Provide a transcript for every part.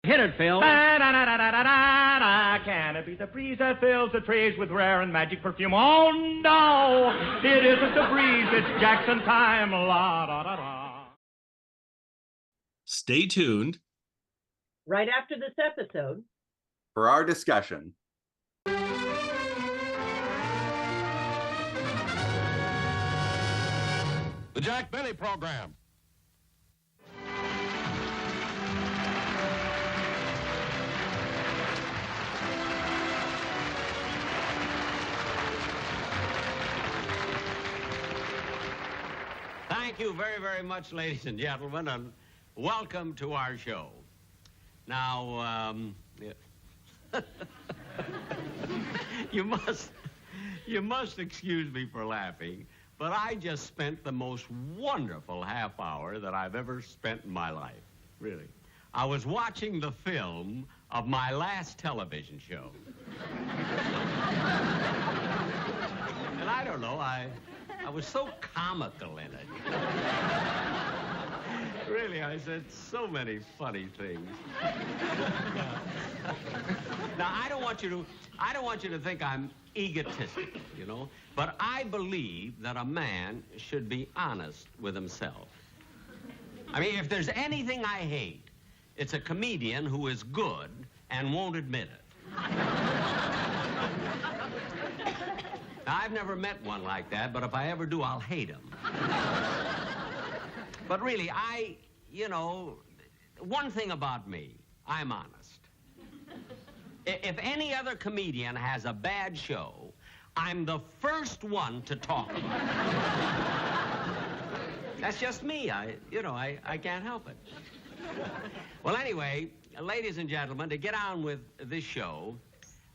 Hit it, Phil. Da-da-da-da-da-da-da. Can it be the breeze that fills the trees with rare and magic perfume? Oh, no, it isn't the breeze. It's Jackson time. La-da-da-da. Stay tuned. Right after this episode. For our discussion. The Jack Benny Program. Thank you very, very much, ladies and gentlemen, and welcome to our show. Now, you must excuse me for laughing, but I just spent the most wonderful half hour that I've ever spent in my life, really. I was watching the film of my last television show. And I don't know, I was so comical in it. Really, I said so many funny things. Now, I don't want you to think I'm egotistical, you know, but I believe that a man should be honest with himself. I mean, if there's anything I hate, it's a comedian who is good and won't admit it. Now, I've never met one like that, but if I ever do, I'll hate him. But really, you know, one thing about me, I'm honest. If any other comedian has a bad show, I'm the first one to talk about it. That's just me. I can't help it. Well, anyway, ladies and gentlemen, to get on with this show,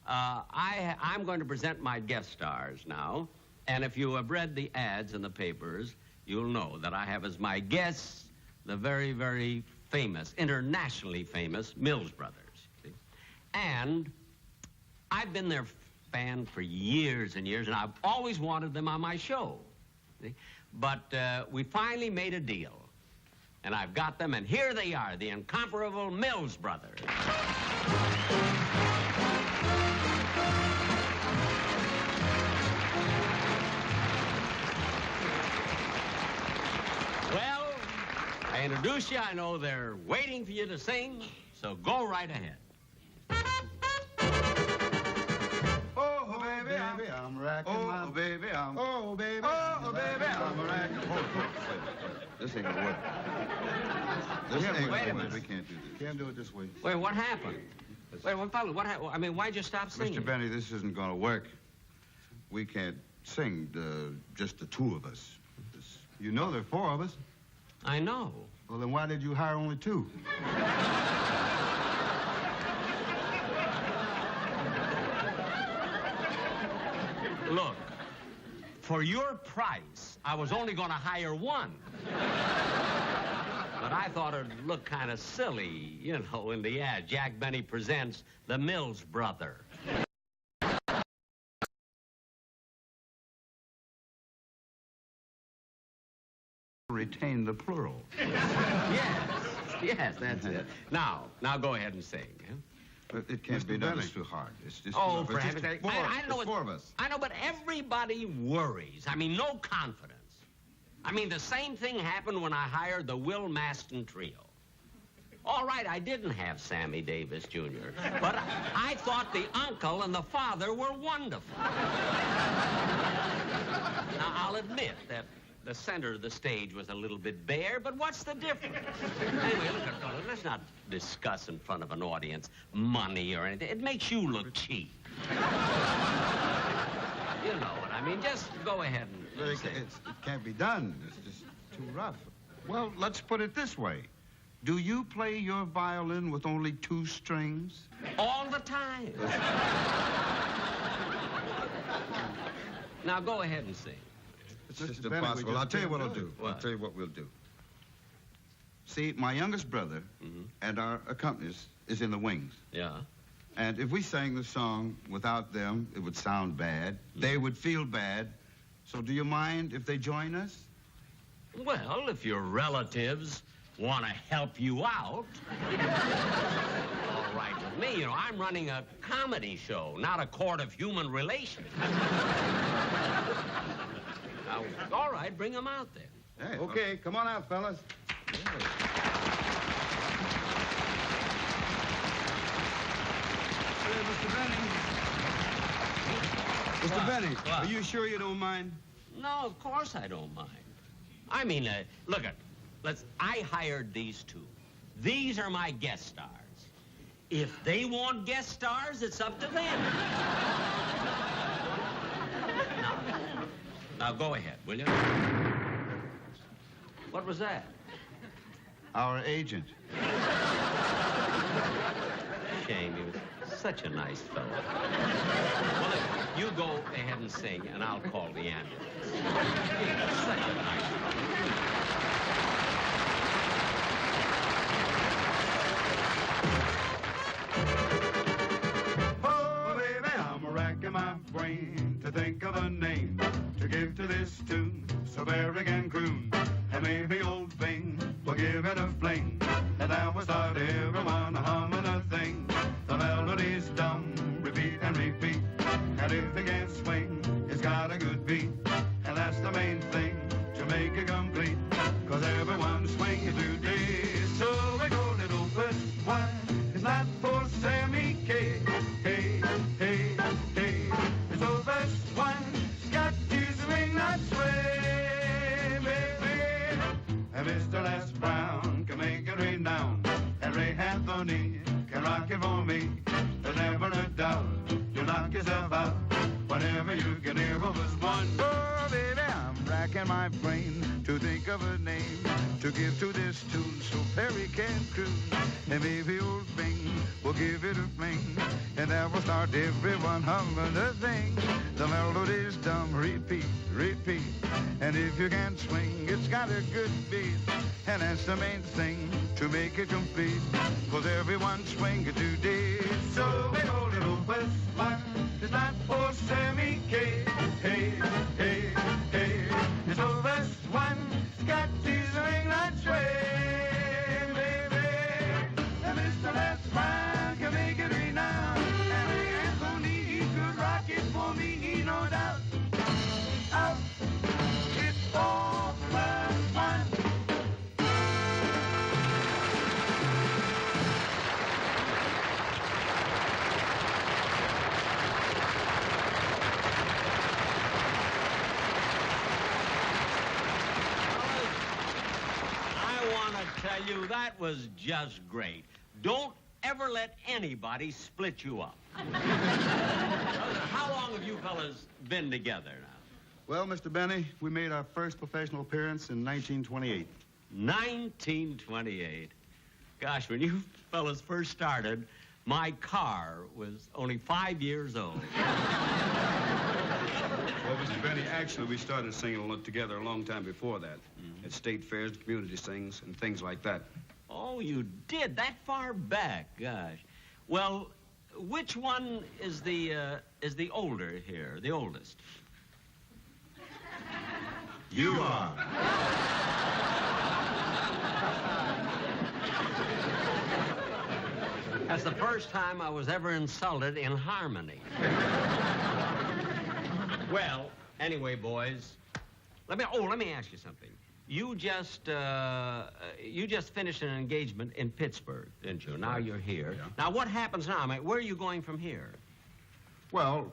I'm going to present my guest stars now. And if you have read the ads in the papers, you'll know that I have as my guests the very, very famous, internationally famous Mills Brothers. See? And I've been their fan for years and years, and I've always wanted them on my show. See? But we finally made a deal. And I've got them, and here they are, the incomparable Mills Brothers. Well, I introduce you. I know they're waiting for you to sing, so go right ahead. Oh, baby, I'm racking my... baby, I'm... Oh, baby, I'm racking... This ain't gonna work. This ain't gonna work. We can't do this. Can't do it this way. Wait, what happened? Wait, what happened? I mean, why'd you stop singing? Mr. Benny, this isn't gonna work. We can't sing, just the two of us. You know there are four of us. I know. Well, then why did you hire only two? Look, for your price, I was only going to hire one. But I thought it'd look kind of silly, you know, in the ad. Jack Benny presents the Mills Brother. Retain the plural. Yes, that's it. Now go ahead and sing. Huh? But it can't be done. It's too hard. It's just... Oh, for heaven's sake. I know four of us. I know, but everybody worries. I mean, no confidence. I mean, the same thing happened when I hired the Will Maston Trio. All right, I didn't have Sammy Davis Jr., but I thought the uncle and the father were wonderful. Now, I'll admit that the center of the stage was a little bit bare, but what's the difference? Anyway, look, let's not discuss in front of an audience money or anything. It makes you look cheap. You know what I mean? Just go ahead and sing. It can't be done. It's just too rough. Well, let's put it this way. Do you play your violin with only two strings? All the time. Now, go ahead and sing. It's just impossible. I'll tell you what I'll do. I'll tell you what we'll do. See, my youngest brother and our accompanist is in the wings. Yeah. And if we sang the song without them, it would sound bad. They would feel bad. So do you mind if they join us? Well, if your relatives want to help you out. Hey, you know, I'm running a comedy show, not a court of human relations. Now, all right, bring them out then. Hey, okay, come on out, fellas. Mr. Benny. Mr. Benny, are you sure you don't mind? No, of course I don't mind. I mean, look I hired these two. These are my guest stars. If they want guest stars, it's up to them. Now go ahead, will you? What was that? Our agent. Shame, he was such a nice fellow. Well, look, you go ahead and sing, and I'll call the ambulance. Such a nice fellow. Oh, baby, I'm racking my brain to think of a name to give to this tune so very and croon. And maybe old Bing will give it a fling, and that will start everyone humming a thing. The melody's dumb, repeat and repeat, and if they can't swing, it's got a good beat. And that's the main thing to make it complete, 'cause everyone's swinging today. So we go little first one, it's not for Sammy K. Hey, hey, hey, it's the first one, got to swing that sway, baby. And Mr. Les Brown can make it renowned, and Ray Anthony can rock it for me. There's never a doubt, you knock yourself out whenever you can hear of us one. Oh, baby, I'm racking my brain to think of a name to give to this tune so Perry can croon. And maybe old Bing will give it a fling, and that will start everyone humming the thing. The melody's dumb, repeat, repeat, and if you can't swing, it's got a good beat. And that's the main thing to make it complete, 'cause everyone's swinging today. So we go little West One, it's not for Sammy K. Hey, hey, hey, it's the West One, it's got to swing that sway, baby. And Mr. Les Brown can make it renowned, and Ray Anthony, he could rock it for me, no doubt. Out, it's all West One. Tell you, that was just great. Don't ever let anybody split you up. How long have you fellas been together now? Well, Mr. Benny, we made our first professional appearance in 1928. 1928. Gosh, when you fellas first started, my car was only 5 years old. Well, Mr. Benny, actually, we started singing together a long time before that. At state fairs, community sings, and things like that. Oh, you did? That far back? Gosh. Well, which one is the older here, the oldest? You are. That's the first time I was ever insulted in harmony. Well, anyway, boys, let me ask you something. You just finished an engagement in Pittsburgh, didn't you? Now you're here. Yeah. Now, what happens now? I mean, where are you going from here? Well,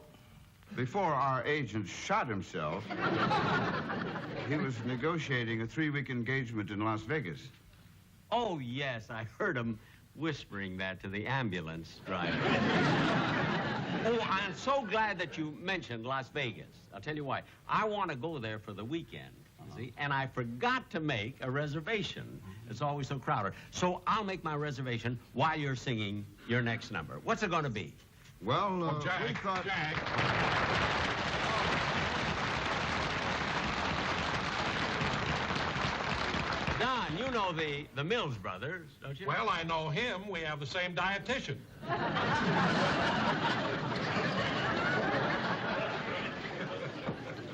before our agent shot himself, he was negotiating a 3-week engagement in Las Vegas. Oh, yes, I heard him whispering that to the ambulance driver. Oh, I'm so glad that you mentioned Las Vegas. I'll tell you why. I want to go there for the weekend, you see, and I forgot to make a reservation. It's always so crowded. So I'll make my reservation while you're singing your next number. What's it going to be? Well, we Jack, thought... Jack. Don, you know the Mills brothers, don't you? Well, I know him. We have the same dietitian.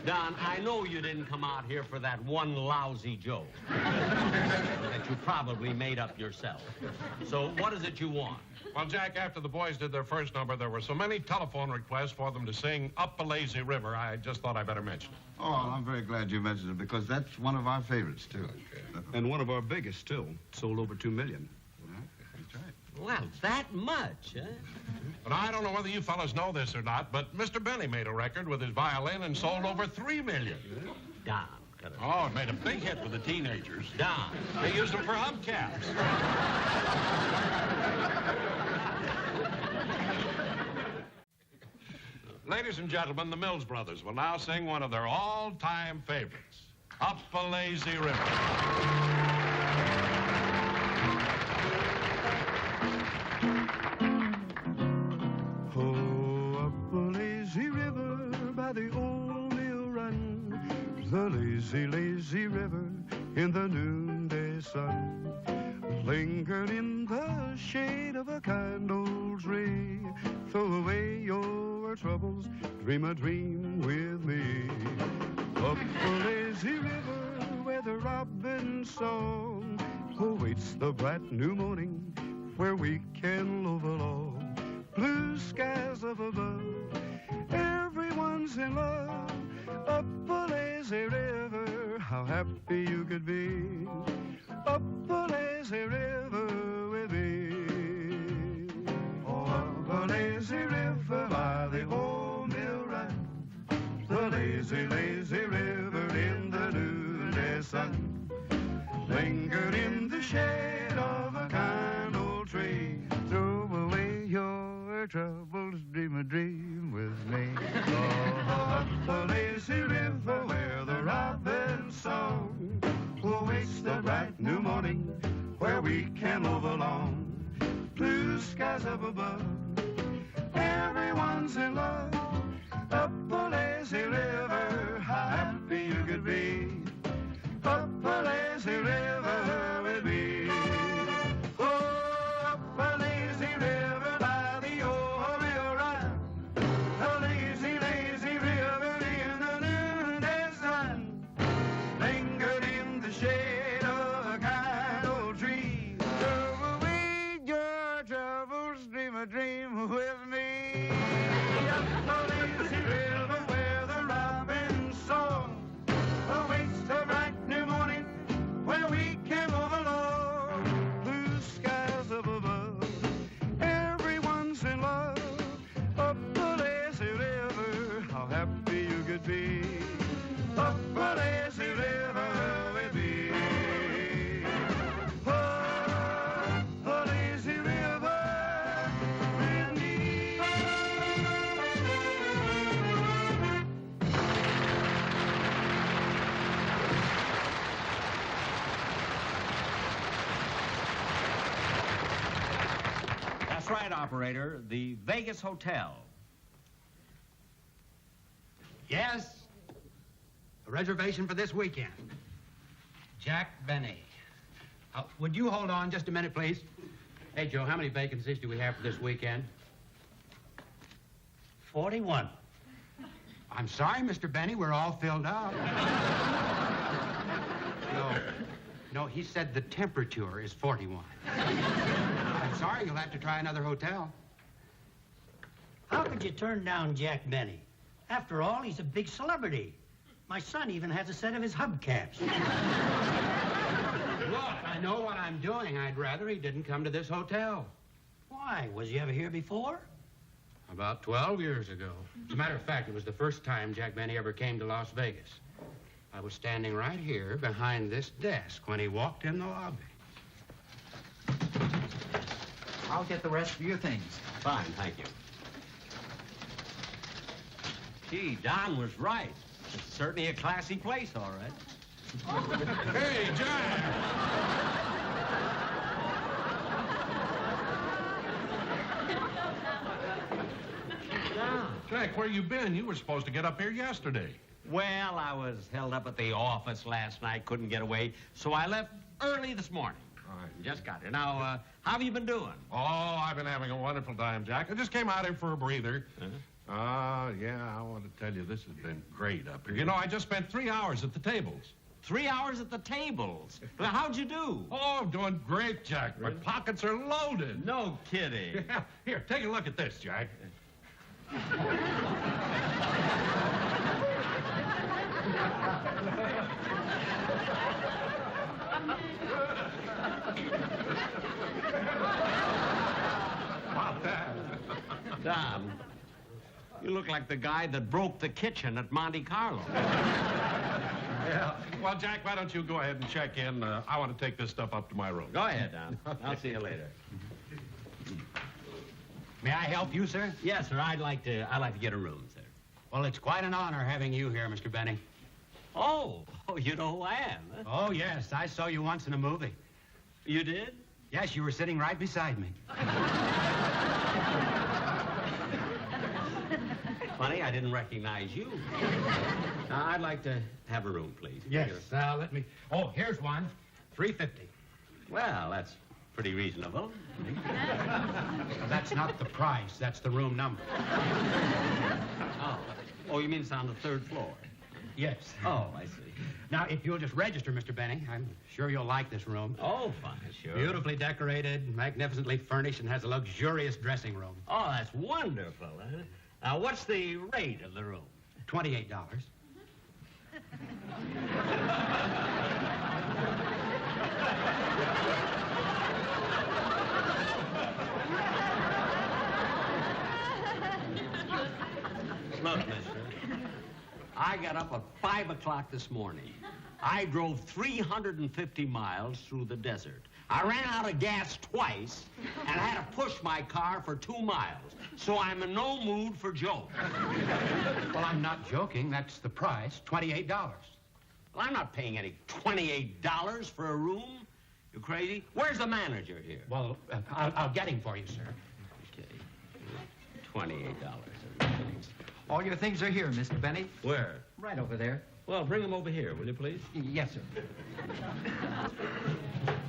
Don, I know you didn't come out here for that one lousy joke that you probably made up yourself. So what is it you want? Well, Jack, after the boys did their first number, there were so many telephone requests for them to sing Up a Lazy River, I just thought I'd better mention it. Oh, I'm very glad you mentioned it because that's one of our favorites, too. And one of our biggest, too. Sold over 2 million. That's right. Well, that much, huh? But I don't know whether you fellas know this or not, but Mr. Benny made a record with his violin and sold over 3 million. Don, cut it. Oh, it made a big hit with the teenagers. Don. They used them for hubcaps. Ladies and gentlemen, the Mills Brothers will now sing one of their all-time favorites, Up a Lazy River. The old mill run, the lazy, lazy river in the noonday sun, lingered in the shade of a kind old tree. Throw away your troubles, dream a dream with me. Up the lazy river where the robin's song awaits the bright new morning, where we can love along. Blue skies up above, everyone's in love. Up a lazy river, how happy you could be. Up a lazy river with me. Oh, up a lazy river by the old mill run, the lazy, lazy river in the noonday sun, lingered in the shade of a kind old tree. Throw away your troubles, dream a dream with me. Oh, up the lazy river where the robin's song awaits the bright new morning, where we can move along. Blue skies up above, everyone's in love. Up the lazy river, how happy you could be. Up the lazy river with me. Oh, up a lazy river by the old mill run, the lazy, lazy river in the noonday sun, lingered in the shade of a kind old tree. Throw away your troubles, dream a dream with me. Up the lazy river where the robin's song awaits the bright new morning, where we can move along. Blue skies up above, everyone's in love. Up the lazy river, how happy you could be. Up the lazy river with me. Oh, the lazy river with me. That's right, operator. The Vegas Hotel. Yes? A reservation for this weekend. Jack Benny. Would you hold on just a minute, please? Hey, Joe, how many vacancies do we have for this weekend? 41. I'm sorry, Mr. Benny, we're all filled up. No, he said the temperature is 41. I'm sorry, you'll have to try another hotel. How could you turn down Jack Benny? After all, he's a big celebrity. My son even has a set of his hubcaps. Look, I know what I'm doing. I'd rather he didn't come to this hotel. Why? Was he ever here before? About 12 years ago. As a matter of fact, it was the first time Jack Benny ever came to Las Vegas. I was standing right here behind this desk when he walked in the lobby. I'll get the rest of your things. Fine, thank you. Gee, Don was right. It's certainly a classy place, all right. Hey, Jack! Jack, where you been? You were supposed to get up here yesterday. Well, I was held up at the office last night, couldn't get away, so I left early this morning. All right. Just got here. Now, how have you been doing? Oh, I've been having a wonderful time, Jack. I just came out here for a breather. Yeah, I want to tell you, this has been great up here. You know, I just spent 3 hours at the tables. 3 hours at the tables? Well, how'd you do? Oh, I'm doing great, Jack. Really? My pockets are loaded. No kidding. Yeah. Here, take a look at this, Jack. About that. Tom, you look like the guy that broke the kitchen at Monte Carlo. Yeah. Well, Jack, why don't you go ahead and check in? I want to take this stuff up to my room. Go ahead, Tom. I'll see you later. May I help you, sir? Yes, sir. I'd like to get a room, sir. Well, it's quite an honor having you here, Mr. Benny. Oh, you know who I am, huh? Oh, yes. I saw you once in a movie. You did? Yes, you were sitting right beside me. Funny, I didn't recognize you. Now, I'd like to have a room, please. Yes. Now, let me... Oh, here's one. $3.50. Well, that's pretty reasonable. That's not the price. That's the room number. Oh, you mean it's on the 3rd floor? Yes. Oh, I see. Now, if you'll just register, Mr. Benny, I'm sure you'll like this room. Oh, fine, sure. Beautifully decorated, magnificently furnished, and has a luxurious dressing room. Oh, that's wonderful. Huh? Now, what's the rate of the room? $28. Look, mister, I got up at 5 o'clock this morning. I drove 350 miles through the desert. I ran out of gas twice and had to push my car for 2 miles. So I'm in no mood for jokes. Well, I'm not joking. That's the price, $28. Well, I'm not paying any $28 for a room. You crazy? Where's the manager here? Well, I'll get him for you, sir. Okay. $28. All your things are here, Mr. Benny. Where? Right over there. Well, bring them over here, will you, please? Yes, sir.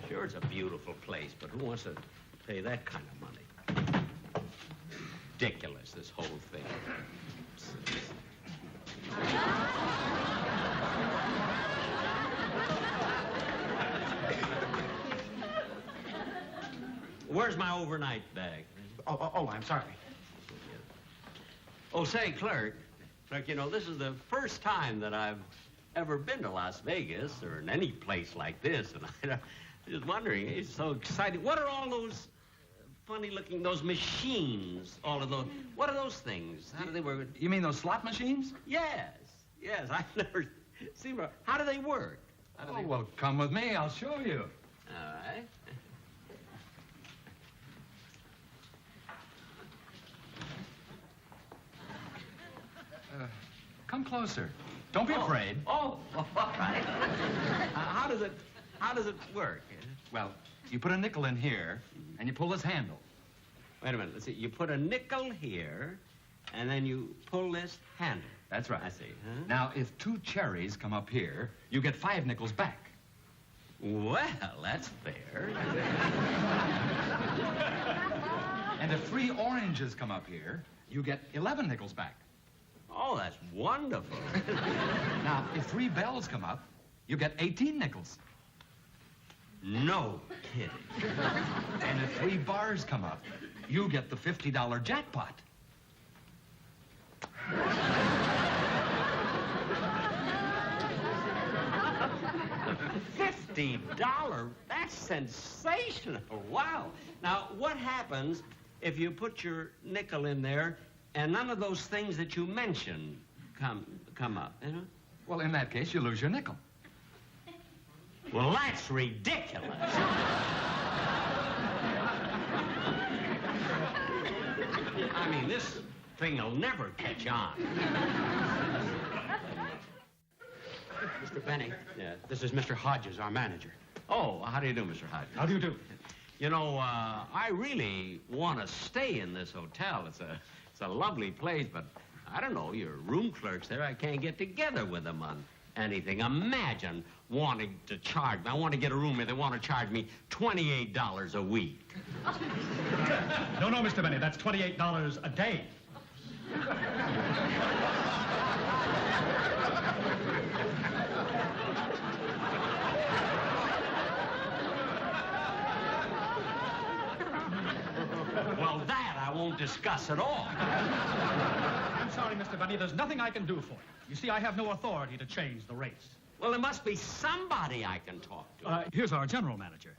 Sure, it's a beautiful place, but who wants to pay that kind of money? Ridiculous, this whole thing. Where's my overnight bag? Oh, I'm sorry. Oh, say, clerk, you know, this is the first time that I've ever been to Las Vegas or in any place like this, and I'm just wondering, it's so exciting. What are all those funny-looking, those machines, all of those, what are those things? How do they work? You mean those slot machines? Yes, I've never seen them. How do they work? Well, come with me. I'll show you. All right. Come closer. Don't be afraid. Oh, all right. How does it work? Well, you put a nickel in here, and you pull this handle. Wait a minute. Let's see. You put a nickel here, and then you pull this handle. That's right. I see. Huh? Now, if 2 cherries come up here, you get 5 nickels back. Well, that's fair. And if 3 oranges come up here, you get 11 nickels back. Oh, that's wonderful. Now, if 3 bells come up, you get 18 nickels. No kidding. And if 3 bars come up, you get the $50 jackpot. $50? That's sensational. Wow. Now, what happens if you put your nickel in there and none of those things that you mentioned come up, you know? Well, in that case, you lose your nickel. Well, that's ridiculous. I mean, this thing will never catch on. Mr. Benny. Yeah. This is Mr. Hodges, our manager. Oh, how do you do, Mr. Hodges? How do you do? You know, I really want to stay in this hotel. It's a lovely place, but I don't know, your room clerks there, I can't get together with them on anything. Imagine wanting to charge me. I want to get a room here. They want to charge me $28 a week. No, Mr. Benny, that's $28 a day. Well, that I won't discuss at all. I'm sorry, Mr. Benny. There's nothing I can do for you. You see, I have no authority to change the race. Well, there must be somebody I can talk to. Here's our general manager.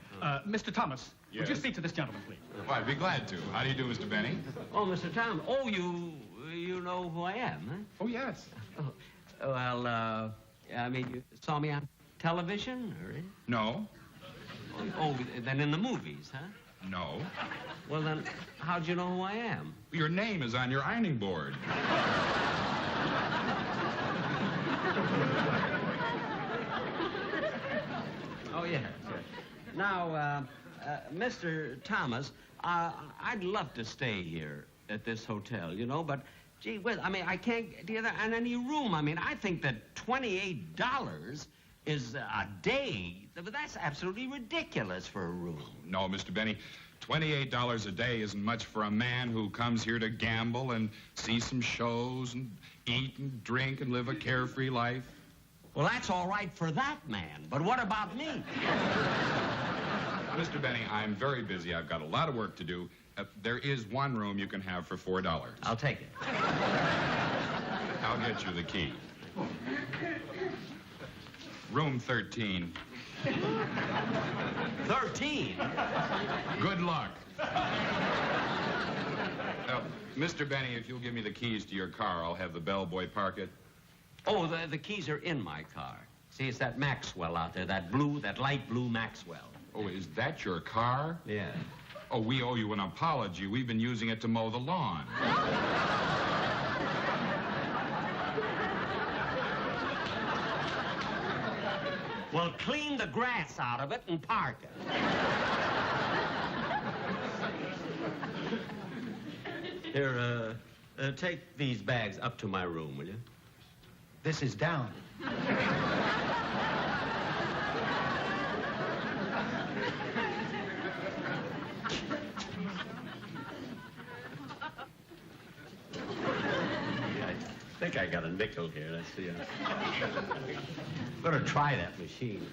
Mr. Thomas, would you speak to this gentleman, please? Well, I'd be glad to. How do you do, Mr. Benny? Oh, Mr. Tom. Oh, you know who I am, huh? Oh, yes. Oh, well, I mean, you saw me on television, or? No. Oh, then in the movies, huh? No. Well, then, how'd you know who I am? Your name is on your ironing board. Oh, yes. Now, Mr. Thomas, I'd love to stay here at this hotel, you know, but, gee whiz, I mean, I can't get together on any room. I mean, I think that $28 is a day. That's absolutely ridiculous for a room. No, Mr. Benny. $28 a day isn't much for a man who comes here to gamble and see some shows and eat and drink and live a carefree life. Well, that's all right for that man, but what about me? Mr. Benny, I'm very busy. I've got a lot of work to do. There is one room you can have for $4. I'll take it. I'll get you the key. Room 13. 13? Good luck. Mr. Benny, if you'll give me the keys to your car, I'll have the bellboy park it. Oh, the keys are in my car. See, it's that Maxwell out there, that light blue Maxwell. Oh, is that your car? Yeah. Oh, we owe you an apology. We've been using it to mow the lawn. Well, clean the grass out of it and park it. Here, take these bags up to my room, will you? This is down. I think I got a nickel here. Let's see. I'm going to try that machine.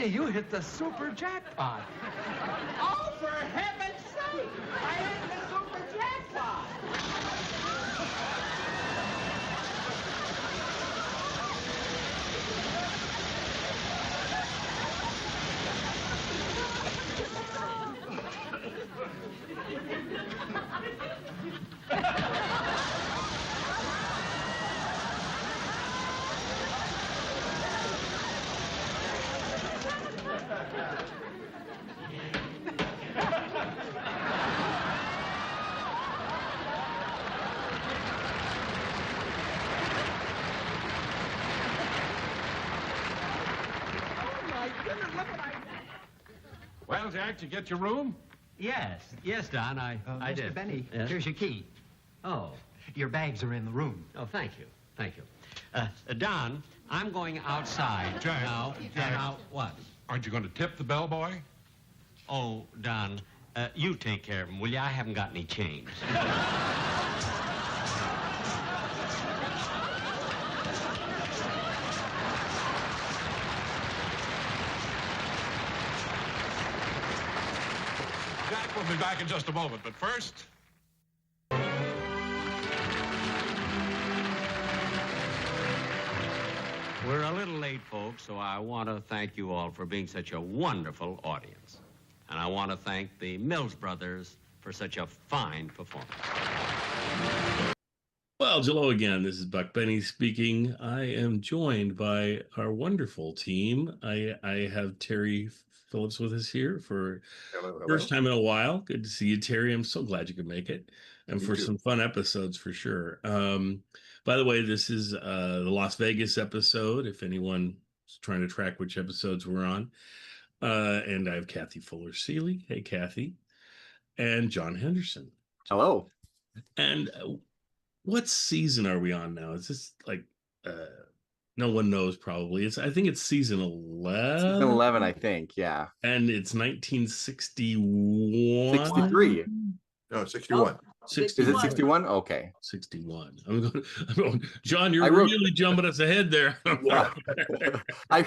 You hit the super jackpot. Oh, for heaven's sake! I hit the super jackpot! Well, Jack, did you get your room? Yes, Don, I did. Mr. Benny, Yes? here's your key. Oh. Your bags are in the room. Oh, thank you. Don, I'm going outside Jack, now. Jack. Now, what? Aren't you going to tip the bellboy? Oh, Don, you take care of him, will you? I haven't got any change. Jack will be back in just a moment, but first... We're a little late, folks, so I want to thank you all for being such a wonderful audience. And I want to thank the Mills Brothers for such a fine performance. Well, hello again. This is Buck Benny speaking. I am joined by our wonderful team. I have Terry Phillips with us here for Hello, hello. first time in a while. Good to see you, Terry. I'm so glad you could make it, and Me for too. some fun episodes for sure. By the way, this is the Las Vegas episode. If anyone's trying to track which episodes we're on, and I have Kathy Fuller Seeley. Hey, Kathy, and John Henderson. Hello. And what season are we on now? Is this like no one knows probably. I think it's season 11. Season 11, I think. Yeah. And it's 1961. 63. No, 61. 61. Is it 61? Okay. 61. I'm going, John, you're I wrote- really jumping us ahead there. Yeah. I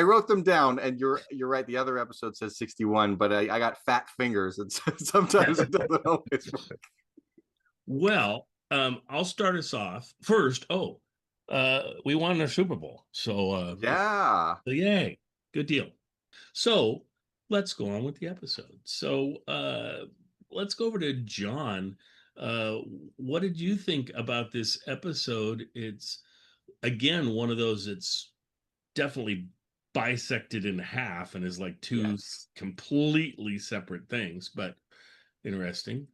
wrote them down, and you're right. The other episode says 61, but I got fat fingers, and sometimes it doesn't always work. Well, I'll start us off first. We won our Super Bowl, so yeah, yay, good deal. So let's go on with the episode. So let's go over to John. What did you think about this episode? It's again one of those that's definitely bisected in half and is like two completely separate things, but interesting.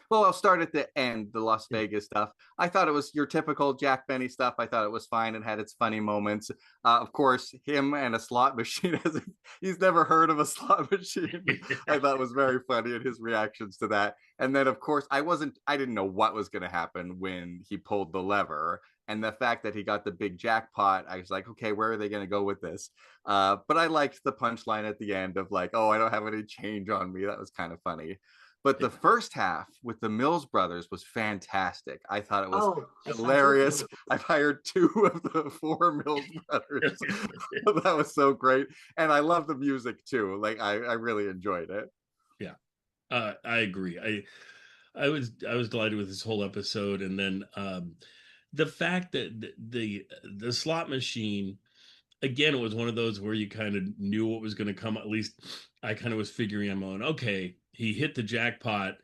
Well, I'll start at the end, the Las Vegas stuff. I thought it was your typical Jack Benny stuff. I thought it was fine and had its funny moments. Of course, him and a slot machine, he's never heard of a slot machine. I thought was very funny, and his reactions to that. And then, of course, I didn't know what was going to happen when he pulled the lever. And the fact that he got the big jackpot, I was like, okay, where are they going to go with this? But I liked the punchline at the end of like, oh, I don't have any change on me. That was kind of funny. But the first half with the Mills brothers was fantastic. I thought it was hilarious. I've hired 2 of the 4 Mills brothers. That was so great. And I love the music too. Like I really enjoyed it. Yeah, I agree. I was delighted with this whole episode. And then the fact that the slot machine, again, it was one of those where you kind of knew what was going to come. At least I kind of was figuring, I'm on, okay, he hit the jackpot.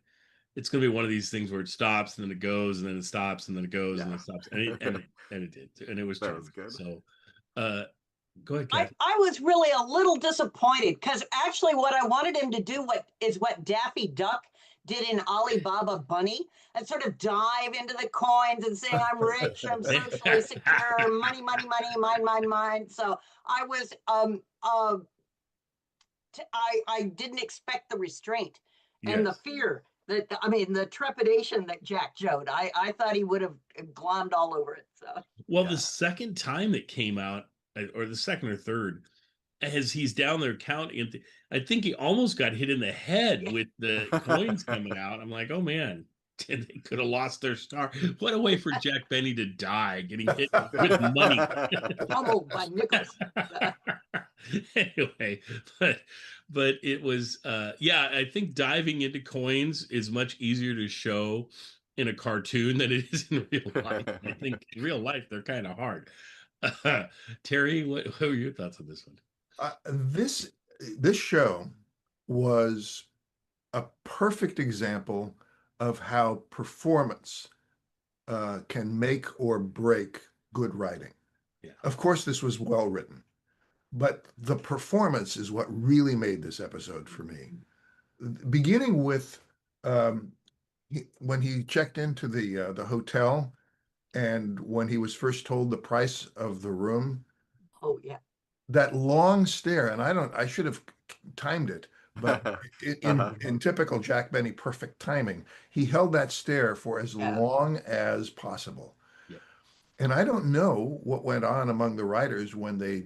It's going to be one of these things where it stops and then it goes and then it stops and then it goes and then it stops. And it did. And it was good. So go ahead, Kathy. I was really a little disappointed because actually what I wanted him to do what Daffy Duck did in Alibaba Bunny and sort of dive into the coins and saying, I'm rich, I'm socially secure, money, money, money, mine, mine, mine. So I was, I didn't expect the restraint and the fear the trepidation that Jack showed. I thought he would have glommed all over it. So. Well, the second time it came out, or the second or third, as he's down there counting, I think he almost got hit in the head with the coins coming out. I'm like, oh man, they could have lost their star. What a way for Jack Benny to die, getting hit with money. Pummeled by nickels. Anyway, but it was, I think diving into coins is much easier to show in a cartoon than it is in real life. I think in real life, they're kind of hard. Terry, what were your thoughts on this one? This show was a perfect example of how performance can make or break good writing. Yeah. Of course, this was well written, but the performance is what really made this episode for me. Beginning with when he checked into the hotel, and when he was first told the price of the room. Oh yeah. That long stare, and I should have timed it, but in typical Jack Benny perfect timing, he held that stare for as long as possible. Yep. And I don't know what went on among the writers when they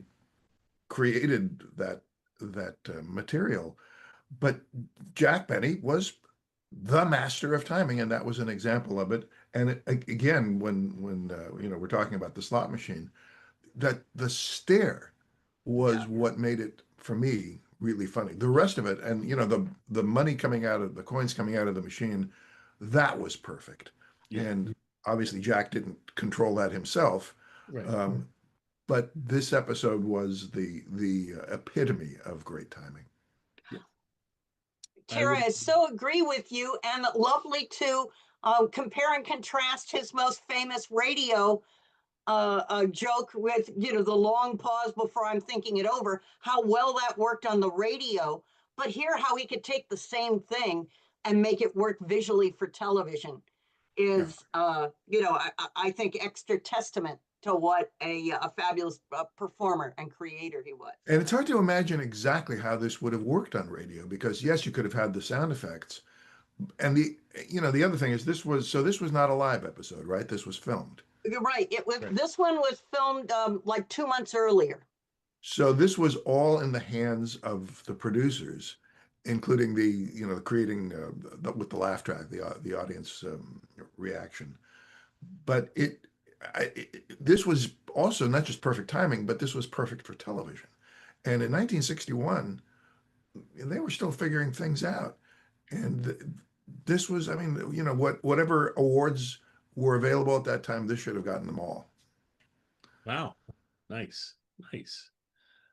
created that material, but Jack Benny was the master of timing, and that was an example of it. And again, when we're talking about the slot machine, that the stare was what made it, for me, really funny. The rest of it, and the money coming out of the coins coming out of the machine, that was perfect. Yeah. And obviously Jack didn't control that himself. Right. But this episode was the epitome of great timing. Tara, I so agree with you, and lovely to compare and contrast his most famous radio a joke with, the long pause before I'm thinking it over, how well that worked on the radio. But here, how he could take the same thing and make it work visually for television is, I think extra testament to what a fabulous performer and creator he was. And it's hard to imagine exactly how this would have worked on radio because yes, you could have had the sound effects. And the other thing is this was not a live episode, right? This was filmed. You're right. This one was filmed like 2 months earlier. So this was all in the hands of the producers, including creating with the laugh track, the audience reaction. But this was also not just perfect timing, but this was perfect for television. And in 1961, they were still figuring things out. And this was, whatever awards were available at that time, this should have gotten them all. Wow. Nice.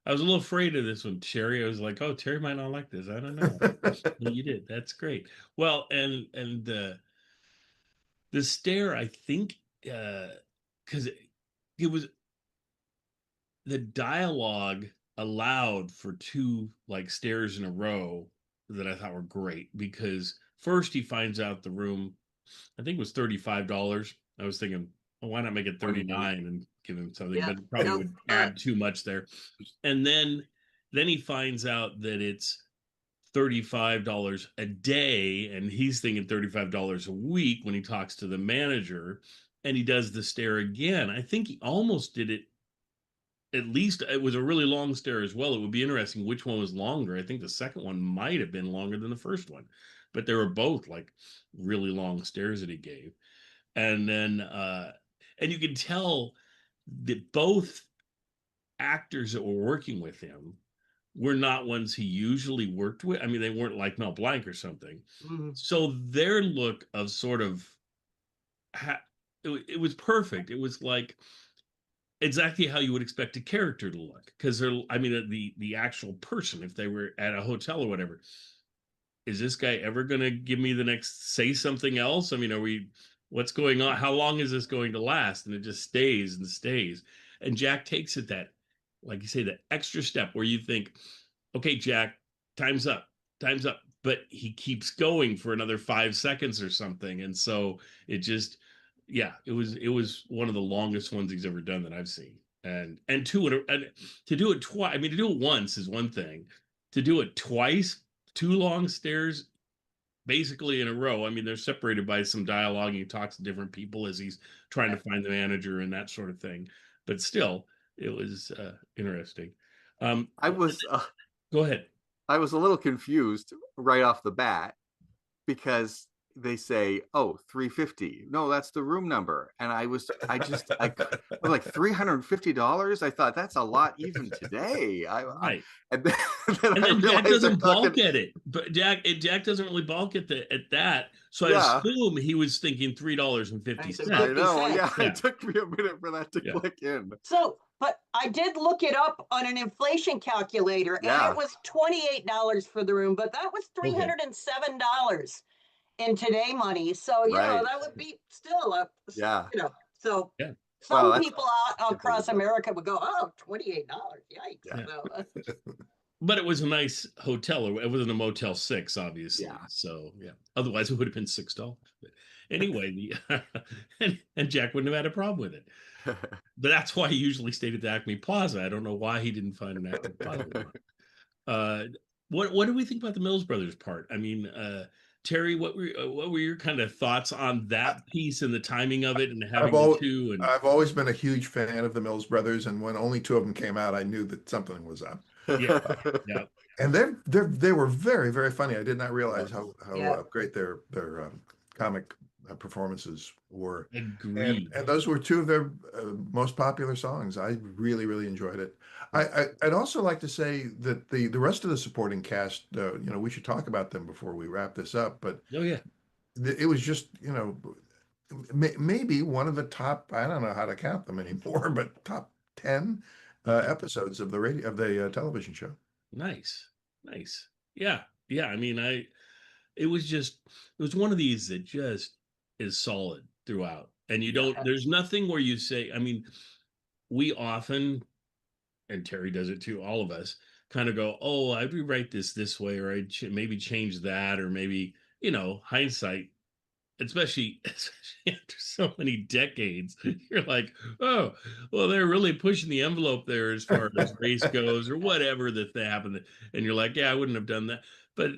I was a little afraid of this one, Terry. I was like, oh, Terry might not like this. I don't know. Well, you did. That's great. Well, and the stare, I think, because it was the dialogue allowed for two like stares in a row that I thought were great, because first he finds out the room, I think it was $35. I was thinking, well, why not make it 39 and give him something? Yeah. But it probably would add too much there. And then he finds out that it's $35 a day, and he's thinking $35 a week when he talks to the manager, and he does the stare again. I think he almost did it. At least it was a really long stare as well. It would be interesting which one was longer. I think the second one might have been longer than the first one, but they were both like really long stares that he gave. And then, and you can tell that both actors that were working with him were not ones he usually worked with. I mean, they weren't like Mel Blanc or something. Mm-hmm. So their look of sort of, it was perfect. It was like exactly how you would expect a character to look. Because the actual person, if they were at a hotel or whatever, is this guy ever going to give me the next, say something else? I mean, what's going on? How long is this going to last? And it just stays and stays. And Jack takes it that, like you say, that extra step where you think, okay, Jack, time's up. But he keeps going for another 5 seconds or something. And so it just, it was one of the longest ones he's ever done that I've seen. And to do it twice, to do it once is one thing. To do it twice, 2 long stares, basically in a row. They're separated by some dialogue. He talks to different people as he's trying to find the manager and that sort of thing. But still, it was interesting. Go ahead. I was a little confused right off the bat because they say, oh, 350. No, that's the room number. And I was like $350. I thought that's a lot even today. Right. And then Jack doesn't balk at it. But Jack doesn't really balk at that. So I assume he was thinking $3.50. I know. Yeah. It took me a minute for that to click in. So, but I did look it up on an inflation calculator, and it was $28 for the room, but that was $307 in today money. So, that would be still so some people out across America would go, oh, $28. Yikes. Yeah. But it was a nice hotel. It wasn't a Motel 6, obviously. Yeah. So, otherwise it would have been $6. But anyway, and Jack wouldn't have had a problem with it. But that's why he usually stayed at the Acme Plaza. I don't know why he didn't find an Acme Plaza. What do we think about the Mills Brothers part? Terry, what were your kind of thoughts on that piece and the timing of it and having the two? And I've always been a huge fan of the Mills Brothers, and when only 2 of them came out, I knew that something was up. Yeah. And they were very, very funny. I did not realize how great their comic performances were. Agreed. And those were 2 of their most popular songs. I really, really enjoyed it. I'd also like to say that the rest of the supporting cast, we should talk about them before we wrap this up. But it was just, maybe one of the top, I don't know how to count them anymore, but top 10 episodes of the television show. Nice. Yeah. It was one of these that just is solid throughout. And you don't, there's nothing where you say, I mean, we often, and Terry does it too, all of us kind of go, oh, I'd rewrite this way, or I'd maybe change that, or maybe, hindsight, especially after so many decades, you're like, oh, well, they're really pushing the envelope there as far as race goes, or whatever that they happened. And you're like, yeah, I wouldn't have done that. But,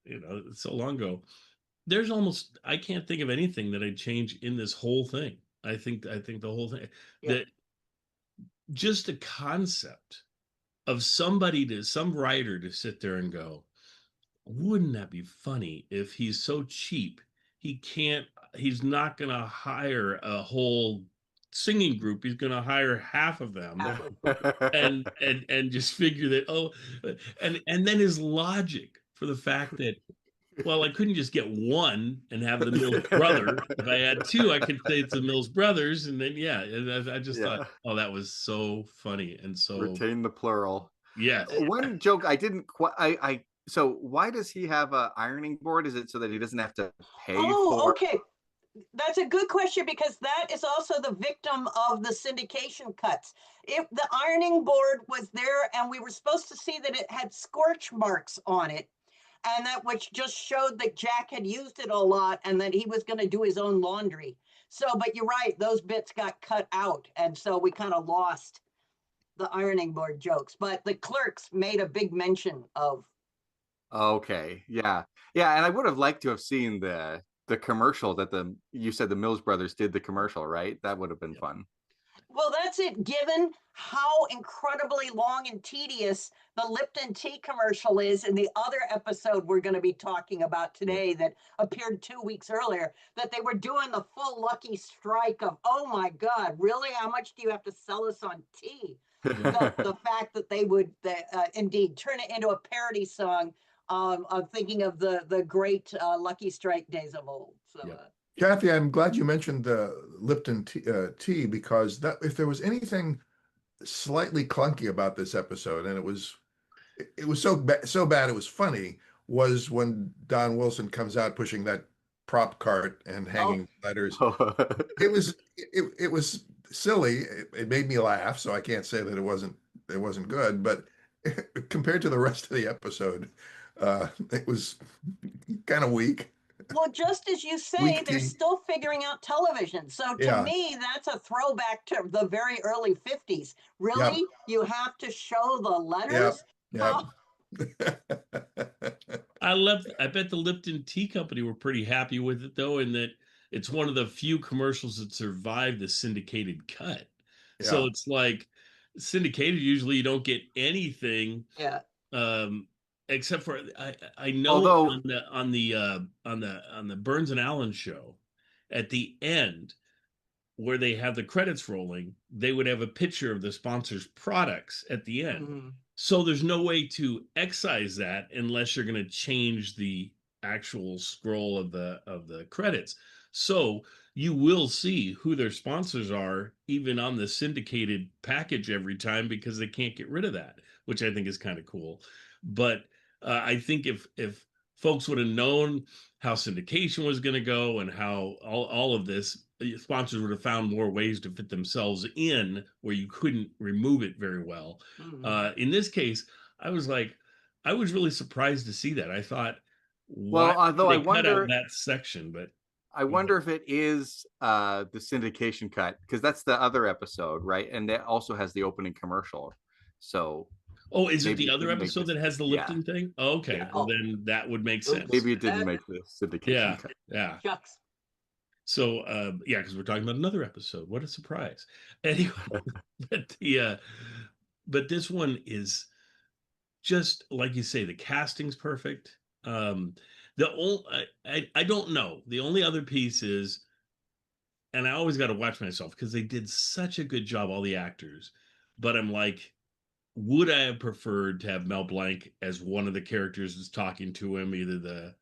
it's so long ago. There's almost, I can't think of anything that I'd change in this whole thing. I think the whole thing, that just a concept of some writer to sit there and go, wouldn't that be funny if he's so cheap he's not going to hire a whole singing group, he's going to hire half of them and just figure that, and then his logic for the fact that, well, I couldn't just get one and have the Mills brother. If I had two, I could say it's the Mills brothers, and then I just thought, oh, that was so funny, and so retain the plural. Yes. One joke I didn't quite. So why does he have a ironing board? Is it so that he doesn't have to pay for? Okay. That's a good question, because that is also the victim of the syndication cuts. If the ironing board was there and we were supposed to see that it had scorch marks on it, and that which just showed that Jack had used it a lot and that he was going to do his own laundry. So, but you're right, those bits got cut out. And so we kind of lost the ironing board jokes, but the clerks made a big mention of. Okay. Yeah. Yeah. And I would have liked to have seen the commercial that you said the Mills brothers did the commercial, right? That would have been fun. Well, that's it. Given how incredibly long and tedious the Lipton tea commercial is in the other episode we're going to be talking about today that appeared 2 weeks earlier, that they were doing the full Lucky Strike of, oh my God, really? How much do you have to sell us on tea? The fact that they would indeed turn it into a parody song of thinking of the great Lucky Strike days of old. So. Kathy, I'm glad you mentioned the Lipton tea, because that, if there was anything slightly clunky about this episode, and it was so bad it was funny, was when Don Wilson comes out pushing that prop cart and hanging letters. It was silly. It made me laugh, so I can't say that it wasn't good, but compared to the rest of the episode, it was kind of weak. Well, just as you say, they're still figuring out television. So to me, that's a throwback to the very early 50s. Really? Yep. You have to show the letters? Yep. I bet the Lipton Tea Company were pretty happy with it, though, in that it's one of the few commercials that survived the syndicated cut. Yeah. So it's like syndicated, usually you don't get anything. Yeah. Except for I know on the Burns and Allen show, at the end where they have the credits rolling, they would have a picture of the sponsor's products at the end. Mm-hmm. So there's no way to excise that unless you're going to change the actual scroll of the credits. So you will see who their sponsors are even on the syndicated package every time, because they can't get rid of that, which I think is kind of cool. But I think if folks would have known how syndication was going to go and how all of this, sponsors would have found more ways to fit themselves in where you couldn't remove it very well. Mm-hmm. In this case, I was really surprised to see that. I thought, well, although I wonder cut out that section, but I wonder if it is the syndication cut, because that's the other episode, right? And that also has the opening commercial. So. Oh, is it the other episode that has the Lipton thing? Oh, okay. Yeah. Well, then that would make sense. Maybe it didn't make the syndication cut. Yeah. Shucks. So, because we're talking about another episode. What a surprise. Anyway, but this one is just, like you say, the casting's perfect. I don't know. The only other piece is, and I always got to watch myself because they did such a good job, all the actors, but I'm like, would I have preferred to have Mel Blanc as one of the characters that's talking to him, either the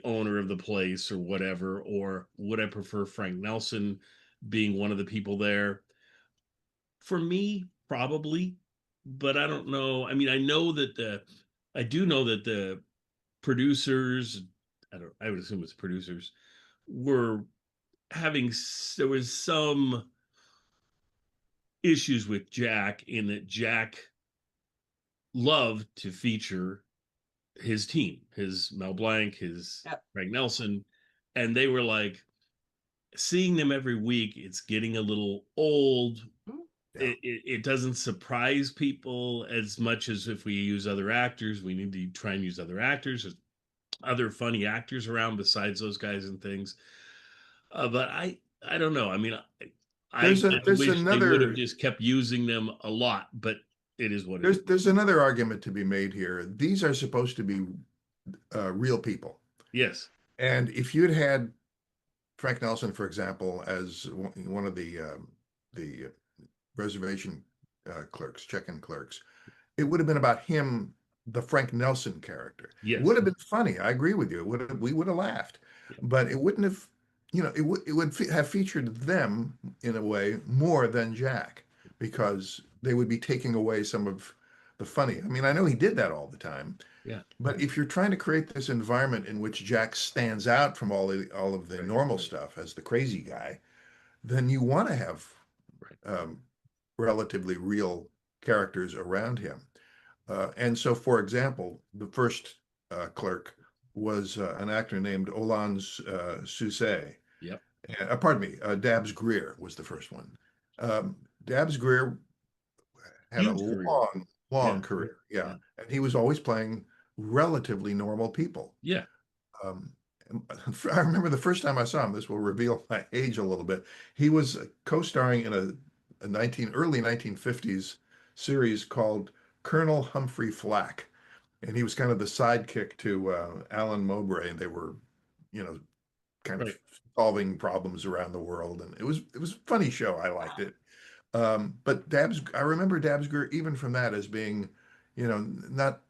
owner of the place or whatever, or would I prefer Frank Nelson being one of the people there? For me, probably, but I don't know. I mean, I do know that the producers, I would assume it's producers, were there was some issues with Jack in that Jack loved to feature his team, his Mel Blanc, his Frank Nelson, and they were like, seeing them every week, it's getting a little old. It doesn't surprise people as much as if we use other actors. We need to try and use other actors. There's other funny actors around besides those guys and things. But I don't know. I mean, I There's wish they would have another just kept using them a lot, but it is what it is. there's another argument to be made here. These are supposed to be real people. Yes. And if you'd had Frank Nelson, for example, as one of the reservation clerks, check-in clerks, it would have been about him, the Frank Nelson character. Yes. It would have been funny. I agree with you. We would have laughed, but it wouldn't have, it would have featured them in a way more than Jack, because they would be taking away some of the funny. I mean, I know he did that all the time. Yeah. But if you're trying to create this environment in which Jack stands out from all of the normal stuff as the crazy guy, then you want to have relatively real characters around him. And so, for example, the first clerk was an actor named Olans Sousay. Yep. Pardon me, Dabbs Greer was the first one. Dabbs Greer had Huge a career. long career. Yeah. And he was always playing relatively normal people. Yeah. I remember the first time I saw him, this will reveal my age a little bit. He was co-starring in a early 1950s series called Colonel Humphrey Flack. And he was kind of the sidekick to Alan Mowbray. And they were, kind of solving problems around the world. And it was a funny show. I liked it. But I remember Dabbs Greer even from that as being, not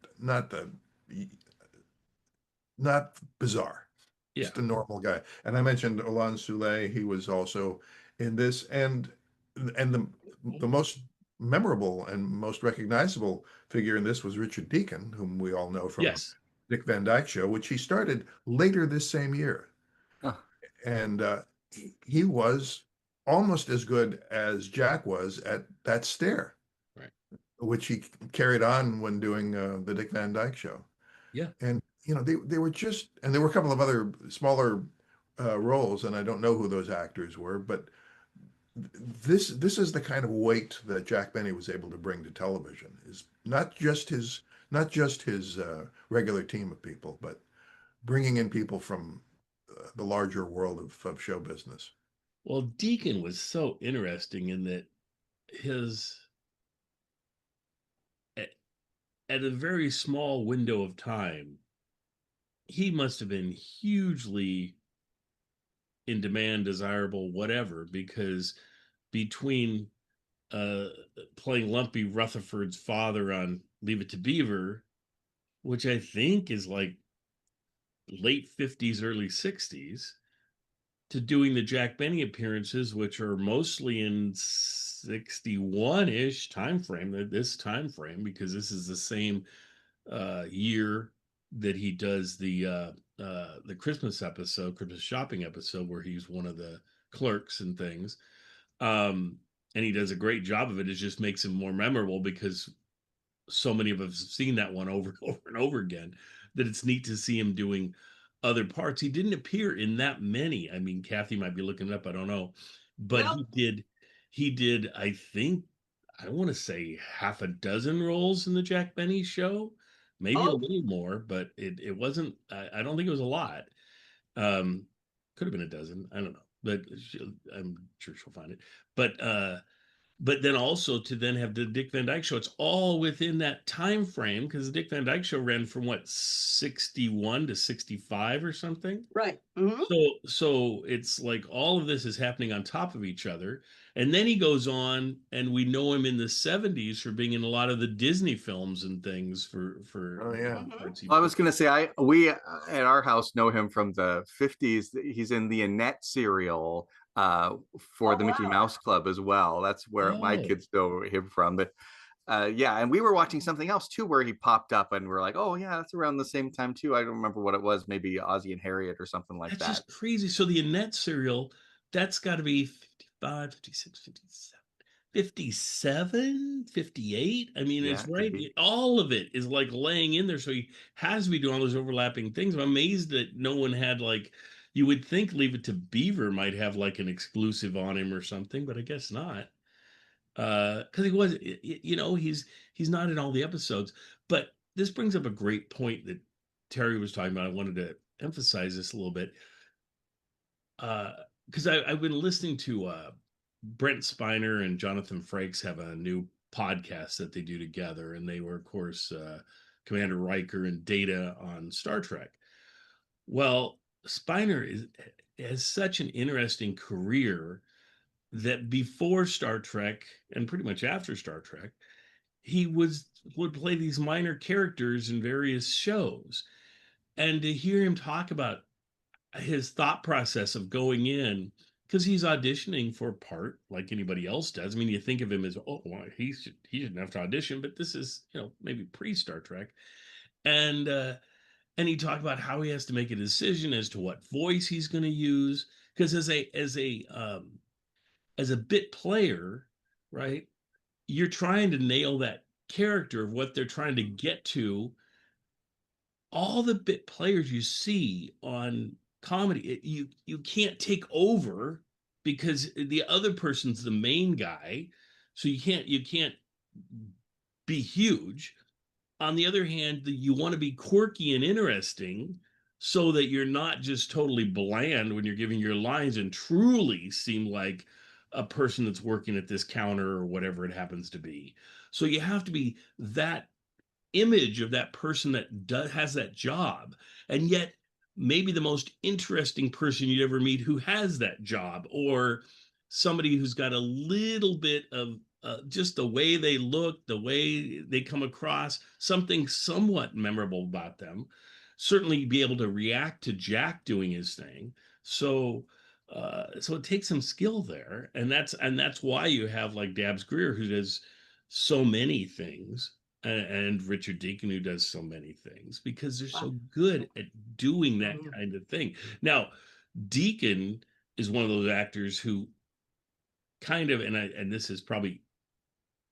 bizarre, just a normal guy. And I mentioned Olan Souley. He was also in this, and the most memorable and most recognizable figure in this was Richard Deacon, whom we all know from Dick Van Dyke Show, which he started later this same year. And he was almost as good as Jack was at that stare, which he carried on when doing the Dick Van Dyke Show. Yeah. And, they were just, and there were a couple of other smaller roles, and I don't know who those actors were, but this is the kind of weight that Jack Benny was able to bring to television, is not just his regular team of people, but bringing in people from the larger world of show business. Well, Deacon was so interesting in that at a very small window of time, he must have been hugely in demand, desirable, whatever, because between playing Lumpy Rutherford's father on Leave It to Beaver, which I think is like late 50s, early 60s, to doing the Jack Benny appearances, which are mostly in 61-ish time frame, because this is the same year that he does the Christmas shopping episode, where he's one of the clerks and things. And he does a great job of it. It just makes him more memorable because so many of us have seen that one over and over and over again, that it's neat to see him doing other parts. He didn't appear in that many. I mean, Kathy might be looking it up, I don't know. But he did, I think, I want to say half a dozen roles in the Jack Benny Show, maybe a little more, but it wasn't, I don't think it was a lot. Could have been a dozen, I don't know, but I'm sure she'll find it. But then also to then have the Dick Van Dyke Show, it's all within that time frame, because the Dick Van Dyke Show ran from 61 to 65 or something. Right. Mm-hmm. So it's like all of this is happening on top of each other. And then he goes on, and we know him in the 70s for being in a lot of the Disney films and things for I was going to say, we at our house know him from the 50s. He's in the Annette serial for the Mickey Mouse Club as well. That's where my kids know him from. But and we were watching something else too where he popped up, and we're like, oh yeah, that's around the same time too. I don't remember what it was, maybe Ozzie and Harriet or something like that. That's just crazy. So the Annette serial that's got to be 55, 56, 57. 57, 58. I mean, Yeah, it's it could right. be. All of it is like laying in there. So he has to be doing all those overlapping things. I'm amazed that no one had like, you would think Leave It to Beaver might have like an exclusive on him or something, but I guess not. Because he was, he's not in all the episodes. But this brings up a great point that Terry was talking about. I wanted to emphasize this a little bit. Because I've been listening to Brent Spiner and Jonathan Frakes have a new podcast that they do together, and they were, of course, Commander Riker and Data on Star Trek. Well, has such an interesting career that before Star Trek and pretty much after Star Trek, he would play these minor characters in various shows. And to hear him talk about his thought process of going in, because he's auditioning for a part like anybody else does. I mean, you think of him as, oh, well, he shouldn't have to audition, but this is, maybe pre-Star Trek. And he talked about how he has to make a decision as to what voice he's going to use. Because as a bit player, right, you're trying to nail that character of what they're trying to get to. All the bit players you see on comedy, you can't take over because the other person's the main guy, so you can't be huge. On the other hand, you want to be quirky and interesting so that you're not just totally bland when you're giving your lines and truly seem like a person that's working at this counter or whatever it happens to be. So you have to be that image of that person that has that job, and yet maybe the most interesting person you'd ever meet who has that job, or somebody who's got a little bit of just the way they look, the way they come across, something somewhat memorable about them. Certainly be able to react to Jack doing his thing. So it takes some skill there, and that's why you have like Dabs Greer, who does so many things, and Richard Deacon, who does so many things, because they're so good at doing that kind of thing. Now, Deacon is one of those actors who kind of, and this is probably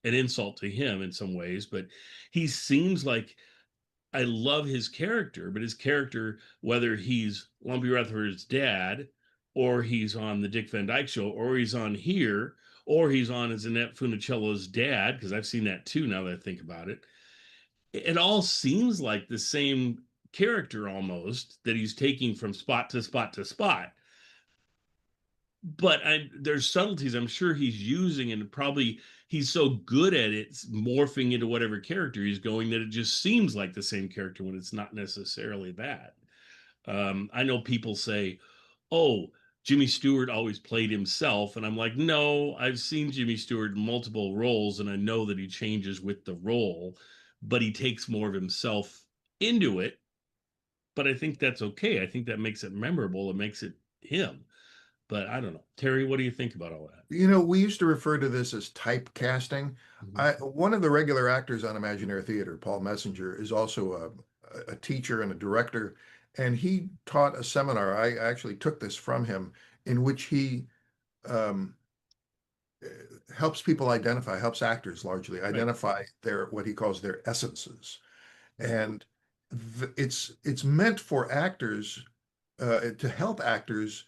an insult to him in some ways, but he seems like, I love his character, but his character, whether he's Lumpy Rutherford's dad, or he's on the Dick Van Dyke Show, or he's on here, or he's on as Annette Funicello's dad, because I've seen that too now that I think about it. It all seems like the same character almost that he's taking from spot to spot to spot. But there's subtleties I'm sure he's using, and probably he's so good at it morphing into whatever character he's going that it just seems like the same character when it's not necessarily that. I know people say, oh, Jimmy Stewart always played himself, and I'm like, no, I've seen Jimmy Stewart in multiple roles, and I know that he changes with the role, but he takes more of himself into it. But I think that's okay. I think that makes it memorable. It makes it him. But I don't know. Terry, what do you think about all that? We used to refer to this as typecasting. One of the regular actors on Imaginary Theater, Paul Messenger, is also a teacher and a director, and he taught a seminar. I actually took this from him, in which he helps actors largely identify what he calls their essences. And it's meant for actors to help actors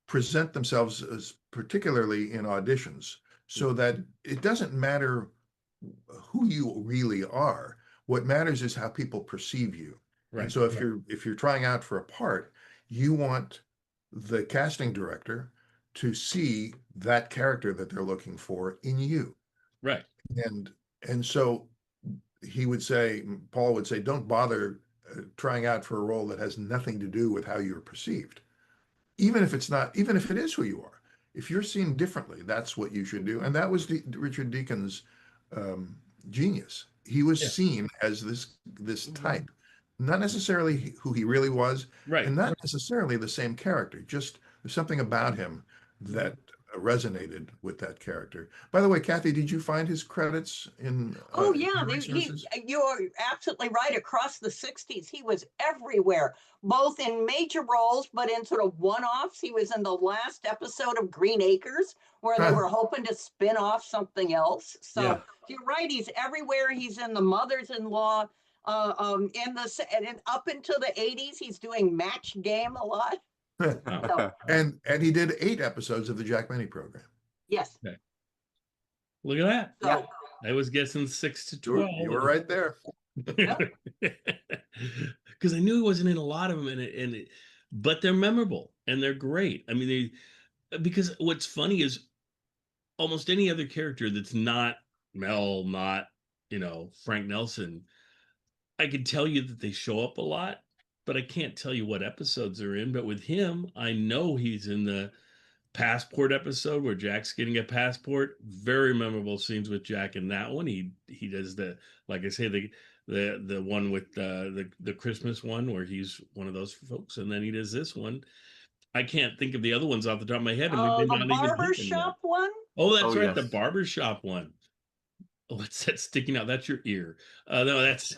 present themselves as, particularly in auditions, so that it doesn't matter who you really are. What matters is how people perceive you. And so if you're trying out for a part, you want the casting director to see that character that they're looking for in you. Right. And so Paul would say, don't bother trying out for a role that has nothing to do with how you're perceived. Even if it is who you are. If you're seen differently, that's what you should do. And that was Richard Deacon's genius. He was seen as this type, not necessarily who he really was, and not necessarily the same character. Just there's something about him that resonated with that character. By the way, Kathy, did you find his credits in? Oh in yeah, your resources? you're absolutely right. Across the 60s, he was everywhere, both in major roles, but in sort of one-offs. He was in the last episode of Green Acres, where they were hoping to spin off something else. So Yeah. you're right, he's everywhere. He's in The Mothers-in-Law. And up until the 80s, he's doing Match Game a lot. So, and he did 8 episodes of the Jack Benny program. yes. Okay. Look at that. So, I was guessing 6 to 12. You were right there. Because I knew he wasn't in a lot of them, but they're memorable and they're great. I mean, because what's funny is almost any other character that's not Mel, not Frank Nelson, I can tell you that they show up a lot, but I can't tell you what episodes they're in. But with him, I know he's in the passport episode where Jack's getting a passport. Very memorable scenes with Jack in that one. He does like I say, the one with the Christmas one where he's one of those folks, and then he does this one. I can't think of the other ones off the top of my head. And the barbershop one? Oh, that's right, yes. the barbershop one. What's that sticking out? That's your ear. No, that's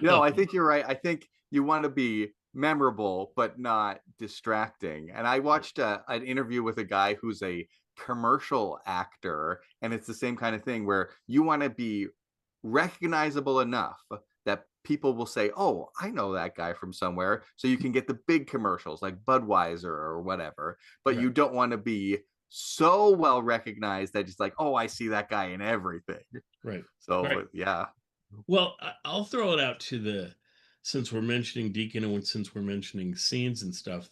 No, I think you're right. I think you want to be memorable but not distracting. And I watched an interview with a guy who's a commercial actor, and it's the same kind of thing where you want to be recognizable enough that people will say, oh, I know that guy from somewhere, so you can get the big commercials like Budweiser or whatever, but you don't want to be so well recognized that it's like, oh, I see that guy in everything. Right. So yeah. Well, I'll throw it out to since we're mentioning Deacon and since we're mentioning scenes and stuff,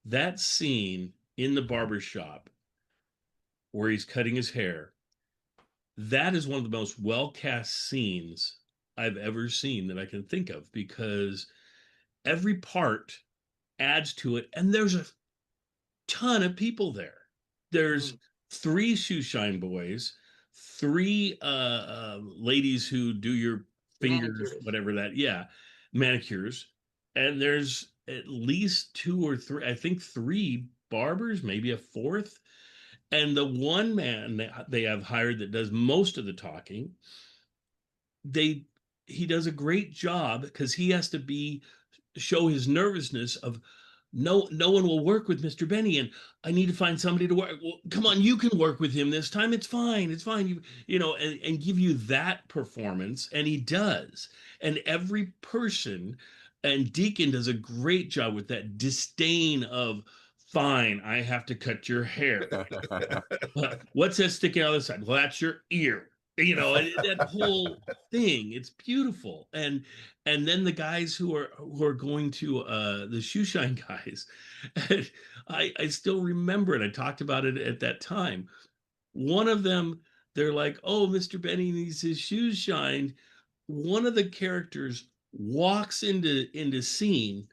that scene in the barbershop where he's cutting his hair, that is one of the most well-cast scenes I've ever seen that I can think of, because every part adds to it, and there's a ton of people there. There's 3 shoe shine boys, 3 ladies who do your fingers, manicures. Whatever that, manicures, and there's at least 2 or 3, I think 3 barbers, maybe a 4th, and the one man they have hired that does most of the talking, he does a great job because he has to show his nervousness of no one will work with Mr. Benny, and I need to find somebody to work. Well, come on, you can work with him this time. It's fine. And give you that performance, and he does. And every person, and Deacon does a great job with that disdain of, fine, I have to cut your hair. What's that sticking out of the side? Well, that's your ear. That whole thing, it's beautiful. And then the guys who are going to the shoe shine guys, and I still remember it. I talked about it at that time. One of them, they're like, oh, Mr. Benny needs his shoes shined. One of the characters walks into scene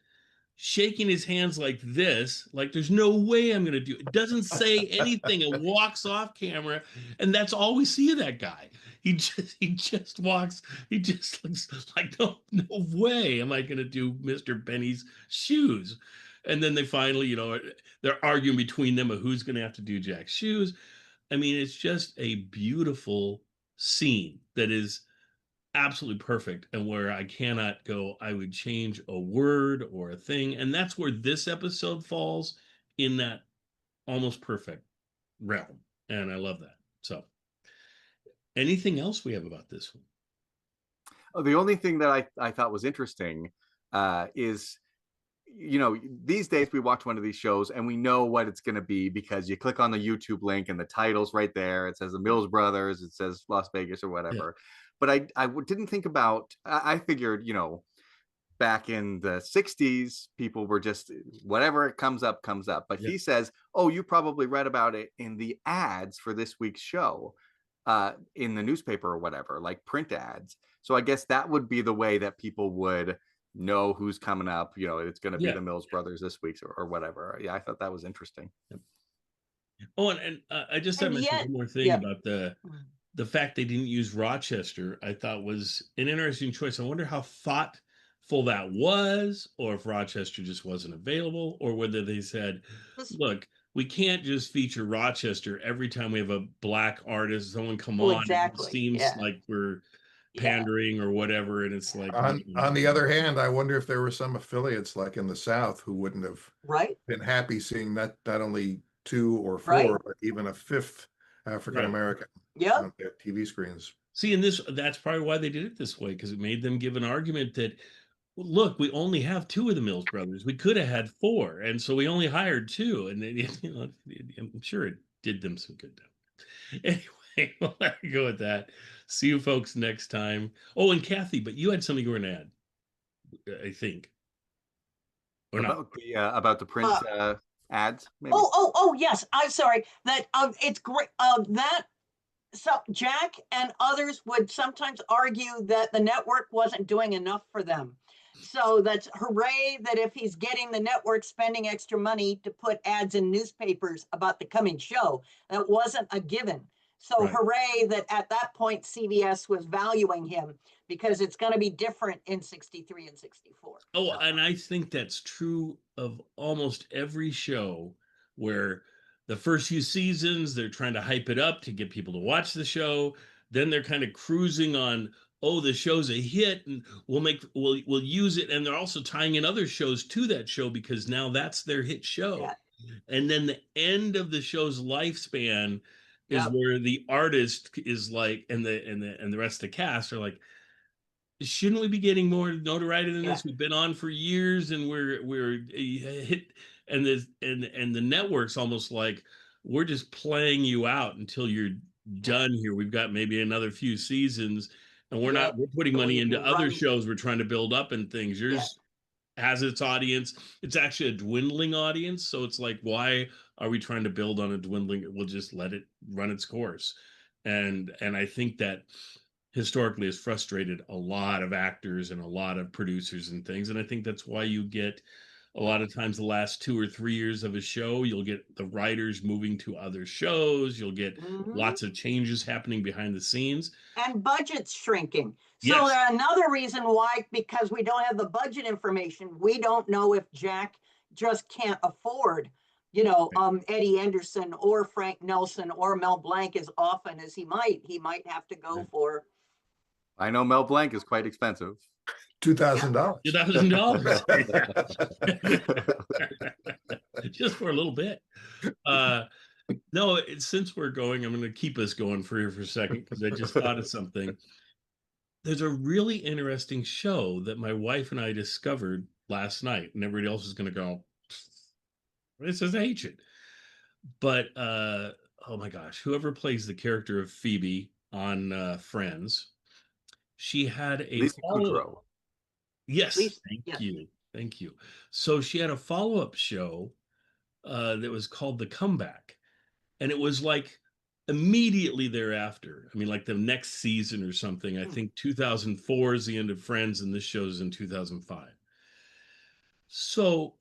shaking his hands like this, like there's no way I'm going to do it. Doesn't say anything and walks off camera, and that's all we see of that guy. He just walks. He just looks like no way am I going to do Mr. Benny's shoes. And then they finally, they're arguing between them of who's going to have to do Jack's shoes. I mean, it's just a beautiful scene that is absolutely perfect, and where I cannot go, I would change a word or a thing. And that's where this episode falls in that almost perfect realm. And I love that. So anything else we have about this one? Oh, the only thing that I thought was interesting is, these days we watch one of these shows and we know what it's going to be because you click on the YouTube link and the title's right there. It says the Mills Brothers, it says Las Vegas or whatever. Yeah. But I didn't think about, I figured, back in the 60s, people were just, whatever it comes up. But he says, oh, you probably read about it in the ads for this week's show, in the newspaper or whatever, like print ads. So I guess that would be the way that people would know who's coming up. It's going to be the Mills Brothers this week or whatever. Yeah, I thought that was interesting. Oh, and I just have mentioned one more thing about the fact they didn't use Rochester. I thought was an interesting choice. I wonder how thoughtful that was, or if Rochester just wasn't available, or whether they said, look, we can't just feature Rochester every time we have a black artist, someone come Well, on. It exactly. seems Yeah. like we're Yeah. pandering or whatever, and it's like On the other hand, I wonder if there were some affiliates like in the South who wouldn't have Right. been happy seeing not only 2 or 4, Right. but even a 5th African American Yep. on their TV screens. See, and that's probably why they did it this way, because it made them give an argument that, well, look, we only have 2 of the Mills brothers. We could have had 4, and so we only hired 2. And you know, I'm sure it did them some good. Anyway, we'll let you go with that. See you folks next time. Oh, and Kathy, but you had something you were going to add, I think. Or not? About the print ads. Maybe? Oh, yes. I'm sorry. That it's great. So Jack and others would sometimes argue that the network wasn't doing enough for them. So that's hooray that if he's getting the network spending extra money to put ads in newspapers about the coming show, that wasn't a given. So hooray that at that point CBS was valuing him, because it's going to be different in 63 and 64. Oh, and I think that's true of almost every show, where the first few seasons they're trying to hype it up to get people to watch the show. Then they're kind of cruising on, oh, the show's a hit, and we'll use it. And they're also tying in other shows to that show, because now that's their hit show. Yeah. And then the end of the show's lifespan is where the artist is like, and the rest of the cast are like, shouldn't we be getting more notoriety than this? We've been on for years, and we're hit, and the network's almost like, we're just playing you out until you're done here. We've got maybe another few seasons, and we're putting money into other shows we're trying to build up and things. Yours has its audience. It's actually a dwindling audience, so it's like, why are we trying to build on a dwindling? We'll just let it run its course. And I think that historically has frustrated a lot of actors and a lot of producers and things. And I think that's why you get a lot of times the last 2 or 3 years of a show, you'll get the writers moving to other shows. You'll get lots of changes happening behind the scenes. And budgets shrinking. So another reason why, because we don't have the budget information, we don't know if Jack just can't afford, Eddie Anderson or Frank Nelson or Mel Blanc as often as he might. He might have to go for. I know Mel Blanc is quite expensive. $2,000. $2,000. Just for a little bit. No, since we're going, I'm going to keep us going for a second, because I just thought of something. There's a really interesting show that my wife and I discovered last night, and everybody else is going to go, this is ancient. But, oh my gosh, whoever plays the character of Phoebe on Friends, she had a Lisa Kudrow. Yes, thank you. So she had a follow-up show that was called The Comeback, and it was like immediately thereafter. I mean, like the next season or something. I think 2004 is the end of Friends, and this show's in 2005. So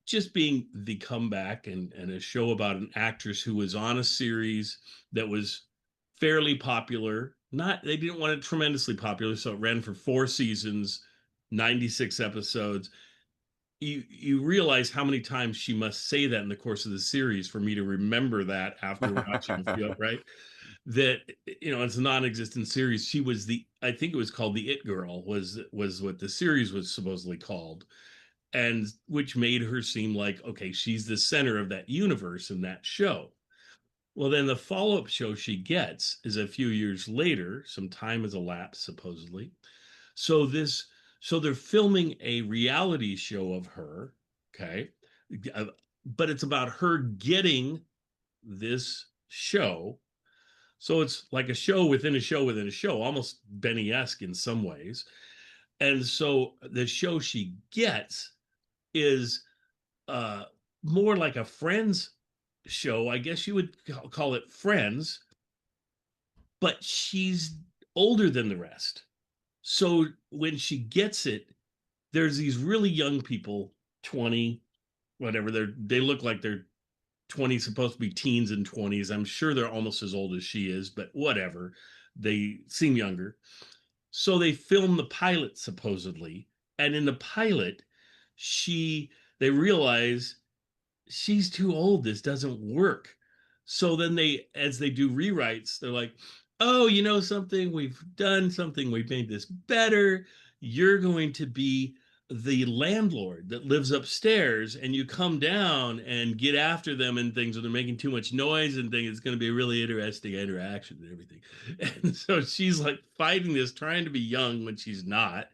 just being The Comeback and a show about an actress who was on a series that was fairly popular. They didn't want it tremendously popular, so it ran for 4 seasons, 96 episodes. You realize how many times she must say that in the course of the series for me to remember that after watching it, right? That, it's a non-existent series. She was I think it was called The It Girl, was what the series was supposedly called, and which made her seem like, okay, she's the center of that universe in that show. Well, then the follow-up show she gets is a few years later. Some time has elapsed, supposedly. So they're filming a reality show of her, okay? But it's about her getting this show. So it's like a show within a show within a show, almost Benny-esque in some ways. And so the show she gets is more like a Friends show. I guess you would call it Friends, but she's older than the rest. So when she gets it, there's these really young people, 20, whatever, they look like they're 20, supposed to be teens and 20s. I'm sure they're almost as old as she is, but whatever. They seem younger. So they film the pilot, supposedly, and in the pilot, they realize she's too old. This doesn't work. So then as they do rewrites, they're like, oh, you know something? We've done something. We've made this better. You're going to be the landlord that lives upstairs, and you come down and get after them and things, and they're making too much noise and things. It's going to be a really interesting interaction and everything. And so she's like fighting this, trying to be young when she's not.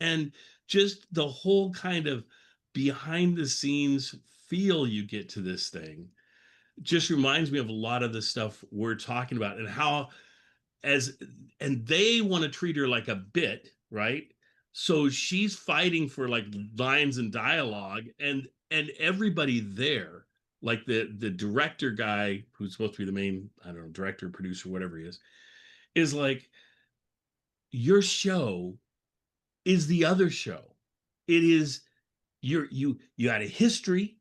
And just the whole kind of behind the scenes feel you get to this thing just reminds me of a lot of the stuff we're talking about, and how as and they want to treat her like a bit, right? So she's fighting for like lines and dialogue, and everybody there, like the director guy who's supposed to be the main, I don't know, director, producer, whatever he is like, your show is the other show. It is you got a history.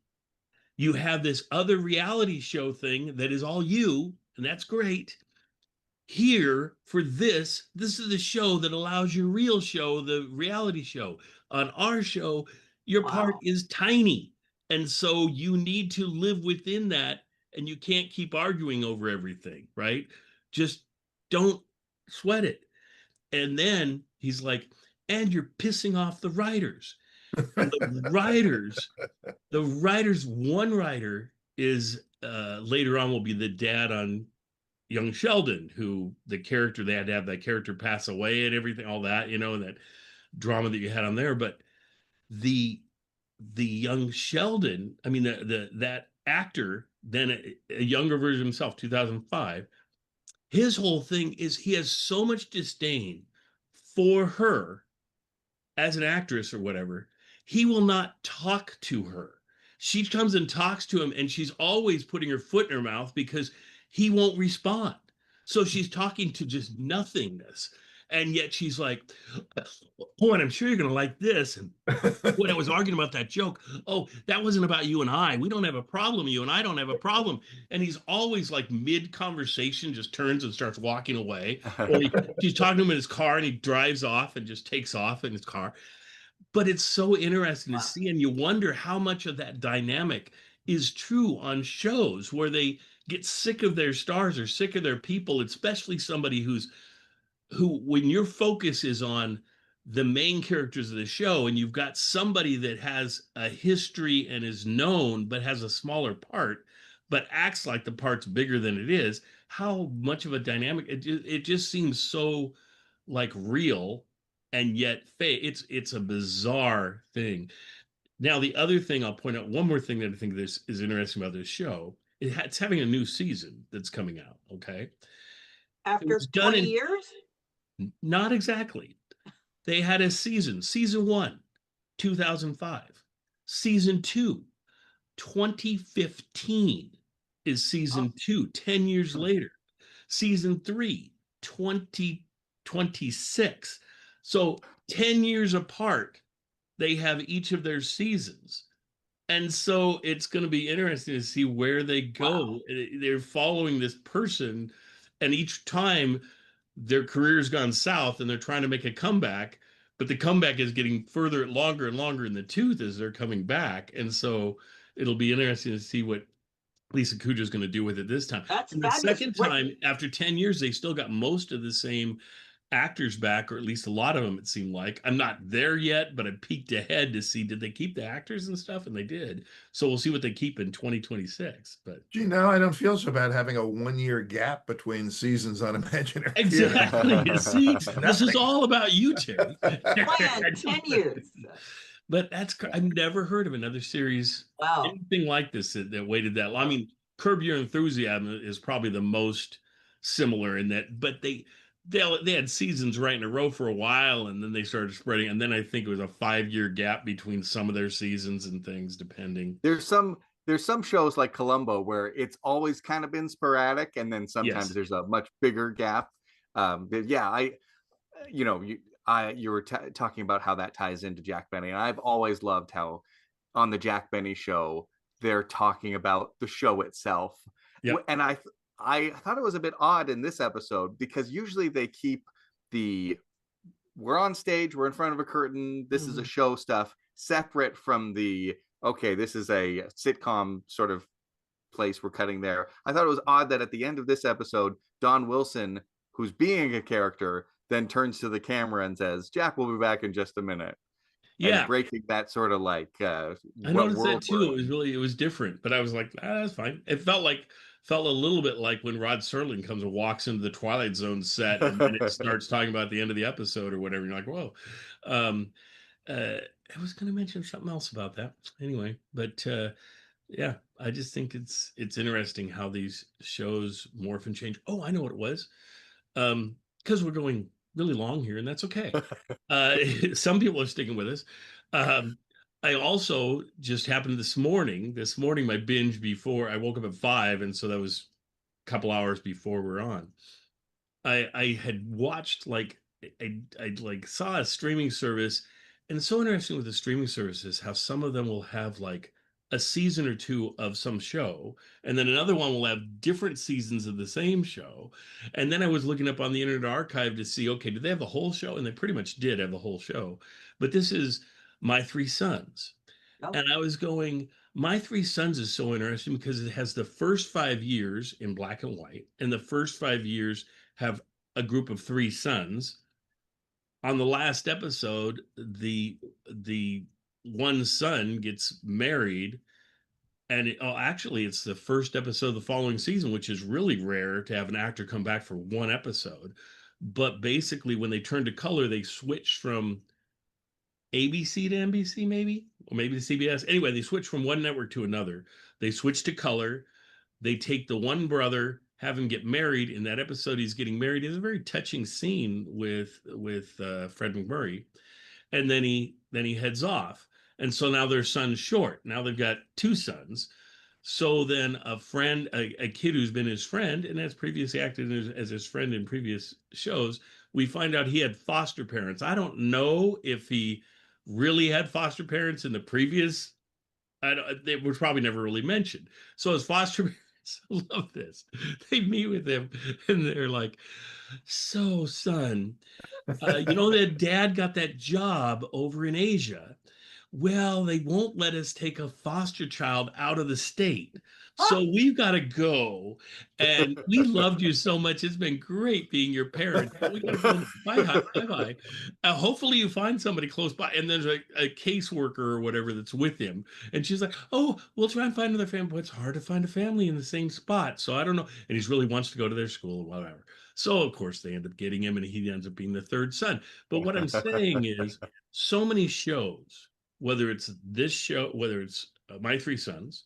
You have this other reality show thing that is all you, and that's great. Here for this is the show that allows your real show, the reality show. On our show, your part is tiny. And so you need to live within that, and you can't keep arguing over everything, right? Just don't sweat it. And then he's like, and you're pissing off the writers. And the writers, one writer is later on will be the dad on young Sheldon, who the character, they had to have that character pass away and everything, all that, you know, and that drama that you had on there. But the young Sheldon, I mean, that actor, then a younger version of himself, 2005, his whole thing is he has so much disdain for her as an actress or whatever, he will not talk to her. She comes and talks to him, and she's always putting her foot in her mouth because he won't respond. So she's talking to just nothingness. And yet she's like, oh, and I'm sure you're going to like this. And when I was arguing about that joke, oh, that wasn't about you and I. We don't have a problem. You and I don't have a problem. And he's always like mid-conversation, just turns and starts walking away. Or she's talking to him in his car, and he drives off and just takes off in his car. But it's so interesting to see, and you wonder how much of that dynamic is true on shows where they get sick of their stars or sick of their people, especially somebody who, when your focus is on the main characters of the show, and you've got somebody that has a history and is known but has a smaller part, but acts like the part's bigger than it is, how much of a dynamic it just seems so like real, and yet it's a bizarre thing. Now, the other thing I'll point out, one more thing that I think this is interesting about this show, it's having a new season that's coming out. Okay, after 20 years. Not exactly. They had a season 1, 2005. Season 2, 2015 is season 2, 10 years later. Season 3, 2026. So 10 years apart, they have each of their seasons. And so it's going to be interesting to see where they go. They're following this person, and each time their career's gone south and they're trying to make a comeback, but the comeback is getting further, longer and longer in the tooth as they're coming back. And so it'll be interesting to see what Lisa Kudrow's going to do with it this time. That's and the second time, after 10 years, they still got most of the same actors back, or at least a lot of them, it seemed like. I'm not there yet, but I peeked ahead to see, did they keep the actors and stuff? And they did. So we'll see what they keep in 2026. But gee, now I don't feel so bad having a 1-year gap between seasons on Imaginary Exactly. See, this is all about you, Terry. Plan 10 years. But I've never heard of another series, anything like this that waited that long. I mean, Curb Your Enthusiasm is probably the most similar in that, but they had seasons right in a row for a while, and then they started spreading, and then I think it was a 5-year gap between some of their seasons and things, depending. There's some shows like Columbo where it's always kind of been sporadic, and then sometimes there's a much bigger gap. But yeah, you were talking about how that ties into Jack Benny, and I've always loved how on the Jack Benny show they're talking about the show itself. Yep. And I thought it was a bit odd in this episode, because usually they keep we're on stage, we're in front of a curtain, this is a show stuff separate from the okay, this is a sitcom sort of place we're cutting there. I thought it was odd that at the end of this episode, Don Wilson, who's being a character, then turns to the camera and says, Jack will be back in just a minute. Yeah. And breaking that sort of like I what noticed world that too. It was different, but I was like, that's fine. It felt a little bit like when Rod Serling comes and walks into the Twilight Zone set and then it starts talking about the end of the episode or whatever. You're like, whoa. I was going to mention something else about that anyway, but yeah, I just think it's interesting how these shows morph and change. Oh, I know what it was. Because we're going really long here, and that's okay. Some people are sticking with us. I also just happened this morning, my binge before I woke up at 5, and so that was a couple hours before we're on. I had watched I like saw a streaming service, and it's so interesting with the streaming services how some of them will have like a season or two of some show, and then another one will have different seasons of the same show. And then I was looking up on the Internet Archive to see, okay, did they have the whole show? And they pretty much did have the whole show. But this is My Three Sons. And I was going, My Three Sons is so interesting because it has the first 5 years in black and white, and the first 5 years have a group of 3 sons. On the last episode, the one son gets married, and actually it's the first episode of the following season, which is really rare to have an actor come back for one episode. But basically, when they turn to color, they switch from ABC to NBC, maybe, or maybe to CBS. Anyway, they switch from one network to another. They switch to color. They take the one brother, have him get married. In that episode, he's getting married. It's a very touching scene with Fred MacMurray, and then he heads off. And so now their son's short. Now they've got 2 sons. So then a friend, a kid who's been his friend and has previously acted as his friend in previous shows, we find out he had foster parents. I don't know if he really had foster parents in the previous. They were probably never really mentioned. So his foster parents, I love this. They meet with him and they're like, "So, son, you know that dad got that job over in Asia. Well, they won't let us take a foster child out of the state. So we've got to go. And we loved you so much. It's been great being your parent. We got to go. Bye, bye, bye. Hopefully you find somebody close by." And there's a caseworker or whatever that's with him. And she's like, "Oh, we'll try and find another family." But it's hard to find a family in the same spot. So I don't know. And he really wants to go to their school or whatever. So, of course, they end up getting him, and he ends up being the 3rd son. But what I'm saying is so many shows, whether it's this show, whether it's My Three Sons,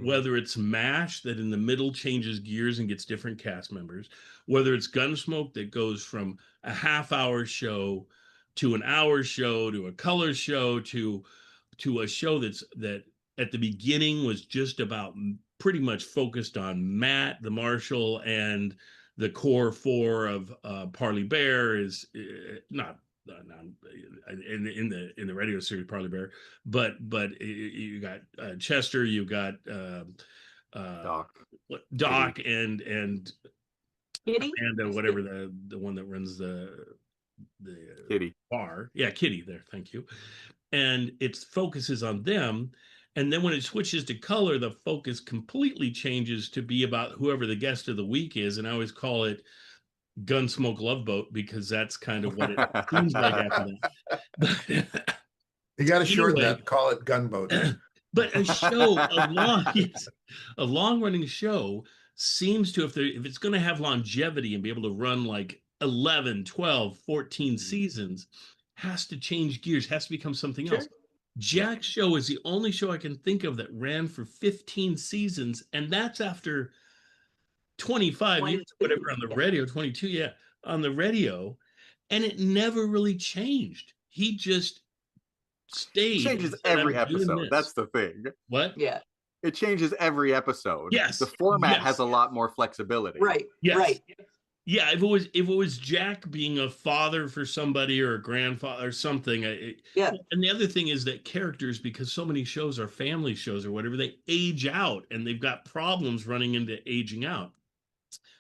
whether it's MASH that in the middle changes gears and gets different cast members, whether it's Gunsmoke that goes from a half-hour show to an hour show to a color show to a show that at the beginning was just about pretty much focused on Matt, the marshal, and the core 4 of Parley Bear is not in the radio series Parley Bear, but you got Chester, you got Doc and Kitty, and whatever the one that runs the Kitty bar. Yeah, Kitty there. Thank you. And it focuses on them. And then when it switches to color, the focus completely changes to be about whoever the guest of the week is. And I always call it Gunsmoke Love Boat because that's kind of what it seems like after that. You got to shorten that, call it Gunboat. But a show, a long-running show seems to, if it's going to have longevity and be able to run like 11, 12, 14 seasons, has to change gears, has to become something else. Jack's show is the only show I can think of that ran for 15 seasons, and that's after 25 years, whatever, on the radio, 22, on the radio, and it never really changed. He just stayed. It changes every episode. That's the thing. What? Yeah. It changes every episode. Yes. The format has a lot more flexibility. Right. Yes. Right. Yeah, if it was Jack being a father for somebody or a grandfather or something, yeah. And the other thing is that characters, because so many shows are family shows or whatever, they age out and they've got problems running into aging out.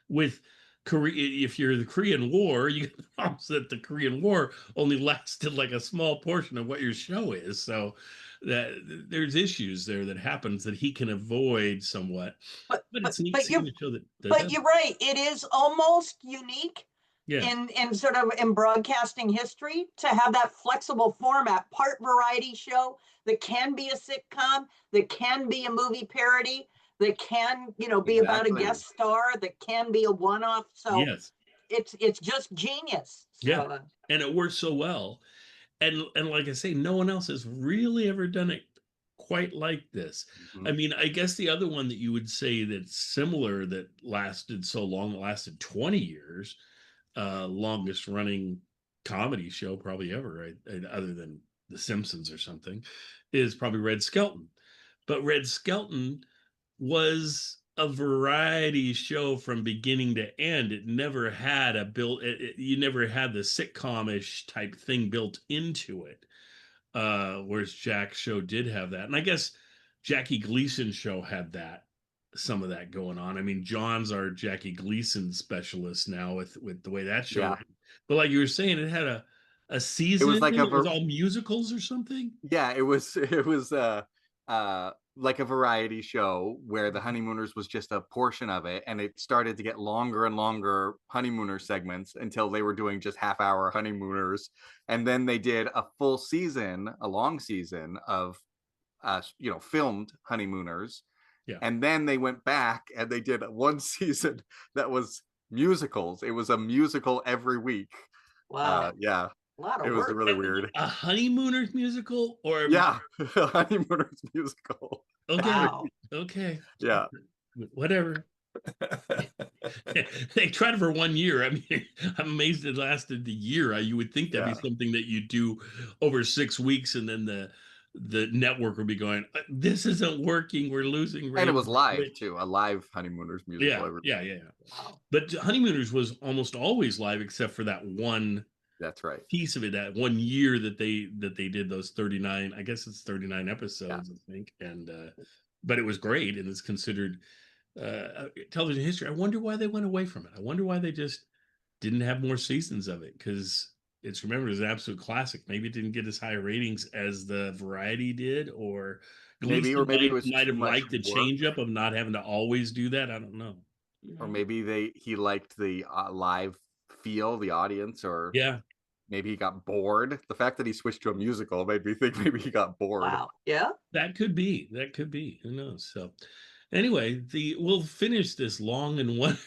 With Korea, if you're the Korean War, you get the problem that the Korean War only lasted like a small portion of what your show is. So that there's issues there that happens that he can avoid somewhat. But it's neat seeing a show that But you're right. It is almost unique yeah. in sort of in broadcasting history to have that flexible format, part variety show that can be a sitcom, that can be a movie parody, that can, you know, be about a guest star, that can be a one-off. So yes, it's just genius. So, yeah, and it works so well. And like I say, no one else has really ever done it quite like this. I mean, I guess the other one that you would say that's similar that lasted so long, it lasted 20 years, longest running comedy show probably ever, right? Other than The Simpsons or something, is probably Red Skelton. But Red Skelton was a variety show from beginning to end. It never had a you never had the sitcom-ish type thing built into it. Whereas Jack's show did have that. And I guess Jackie Gleason's show had that, some of that going on. I mean, John's our Jackie Gleason specialist now with the way that show Yeah. ran. But like you were saying, it had a season. It was like it was all musicals or something. Yeah, it was like a variety show where the Honeymooners was just a portion of it, and it started to get longer and longer Honeymooner segments until they were doing just half-hour Honeymooners, and then they did a full season, a long season of filmed Honeymooners. Yeah. And then they went back and they did one season that was musicals. It was a musical every week. Wow. Yeah. A lot of it was work. really weird. A Honeymooners musical or yeah, a Honeymooners musical. Okay. Wow. Okay. Yeah. Whatever. They tried it for 1 year. I mean, I'm amazed it lasted the year. You would think that'd be something that you do over 6 weeks, and then the network would be going, "This isn't working. We're losing ratings." And it was live too, a live Honeymooners musical. Yeah. But Honeymooners was almost always live, except for that one. That's right. Piece of it, that 1 year that they did those 39. I guess it's 39 episodes, I think, and but it was great, and it's considered television history. I wonder why they went away from it. I wonder why they just didn't have more seasons of it, because it's remembered as an absolute classic. Maybe it didn't get as high ratings as the Variety did, or maybe it was might have liked the change up of not having to always do that. I don't know. Or maybe he liked the live feel, the audience, or maybe he got bored. The fact that he switched to a musical made me think maybe he got bored. Wow. Yeah. That could be. Who knows? So anyway, we'll finish this long and wonderful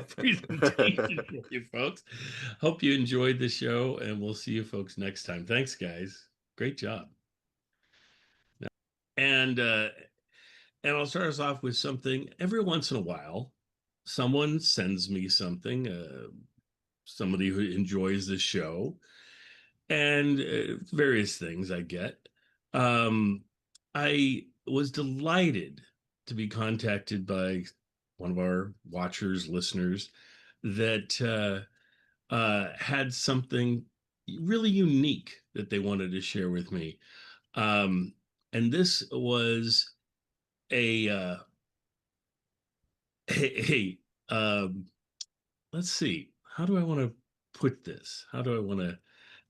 presentation for you folks. Hope you enjoyed the show, and we'll see you folks next time. Thanks, guys. Great job. And I'll start us off with something. Every once in a while, someone sends me something, somebody who enjoys the show, and various things I get. I was delighted to be contacted by one of our watchers, listeners, that had something really unique that they wanted to share with me. And this was let's see, how do I want to put this? How do I want to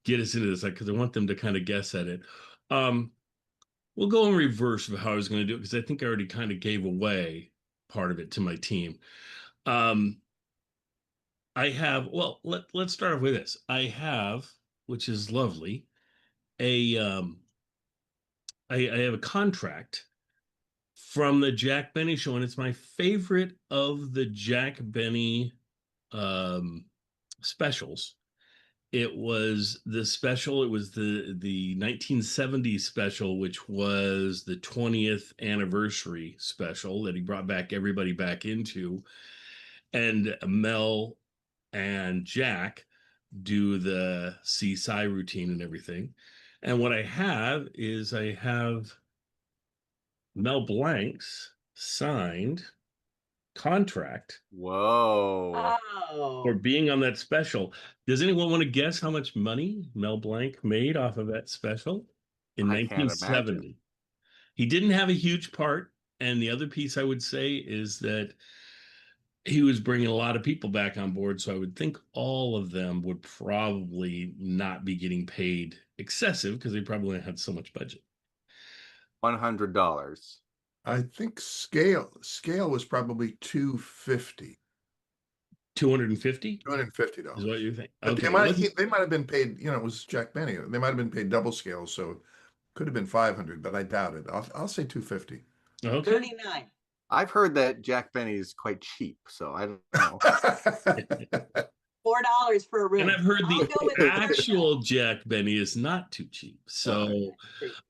get us into this? Because I want them to kind of guess at it. We'll go in reverse of how I was going to do it, because I think I already kind of gave away part of it to my team. I have, well, let's start off with this. I have, which is lovely, I have a contract from the Jack Benny Show, and it's my favorite of the Jack Benny specials. It was the special. It was the 1970 special, which was the 20th anniversary special that he brought back everybody back into, and Mel and Jack do the CSI routine and everything. And what I have is Mel Blanc's signed contract. Whoa. For being on that special. Does anyone want to guess how much money Mel Blanc made off of that special in 1970? He didn't have a huge part. And the other piece I would say is that he was bringing a lot of people back on board, so I would think all of them would probably not be getting paid excessive because they probably had so much budget. $100. I think scale was probably $250. $250? $250 is what you think? But Okay, they might have been paid. You know, it was Jack Benny. They might have been paid double scale, so could have been 500, but I doubt it. I'll say 250. Okay. 39. I've heard that Jack Benny is quite cheap, so I don't know. $4 for a room. And I've heard I'll go with the 39. actual Jack Benny is not too cheap. So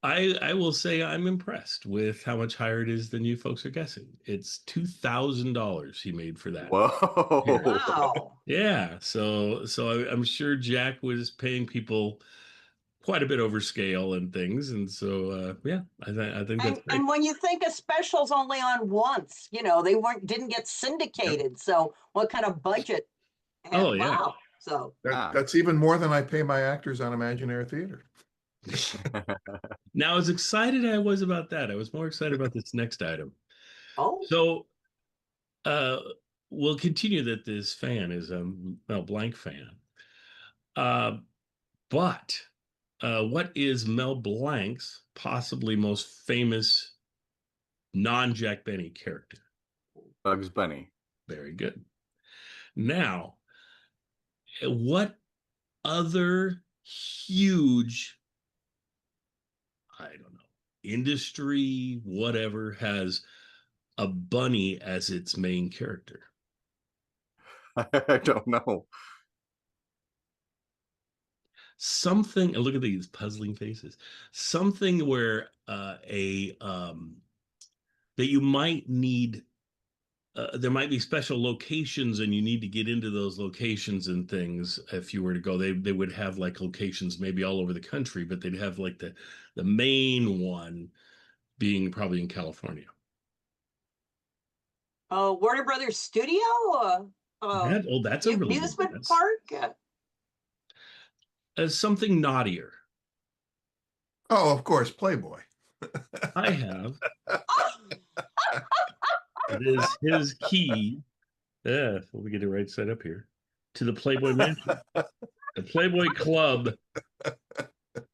I will say I'm impressed with how much higher it is than you folks are guessing. It's $2,000 he made for that. Whoa. Wow. Yeah. So I'm sure Jack was paying people quite a bit over scale and things. And so yeah, I think that's great. And when you think a special's only on once, you know, they didn't get syndicated. So what kind of budget? And Oh, yeah. wow. So That's even more than I pay my actors on Imaginary Theater. Now, as excited I was about that, I was more excited about this next item. Oh. So we'll continue that this fan is a Mel Blanc fan. But what is Mel Blanc's possibly most famous non-Jack Benny character? Bugs Bunny. Very good. Now, what other huge, I don't know, industry, whatever, has a bunny as its main character? I don't know. Something, look at these puzzling faces. Something where that you might need, there might be special locations and you need to get into those locations and things. If you were to go, they would have like locations maybe all over the country, but they'd have like the main one being probably in California. Warner Brothers Studio? That's a really amusement park? Something naughtier. Oh, of course, Playboy. I have. It is his key. Yeah, we get it right side up here to the Playboy Mansion, the Playboy Club,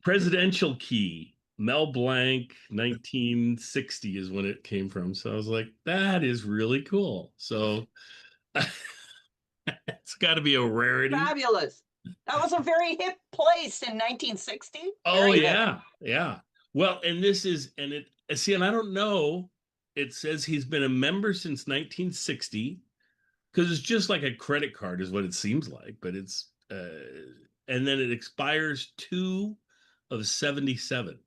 presidential key. Mel Blanc, 1960 is when it came from. So I was like, that is really cool. So it's got to be a rarity. Fabulous. That was a very hip place in 1960. Oh, yeah. Yeah. Well, and this is, and it, see, and I don't know, it says he's been a member since 1960, because it's just like a credit card is what it seems like, but it's, and then it expires 2 of 77.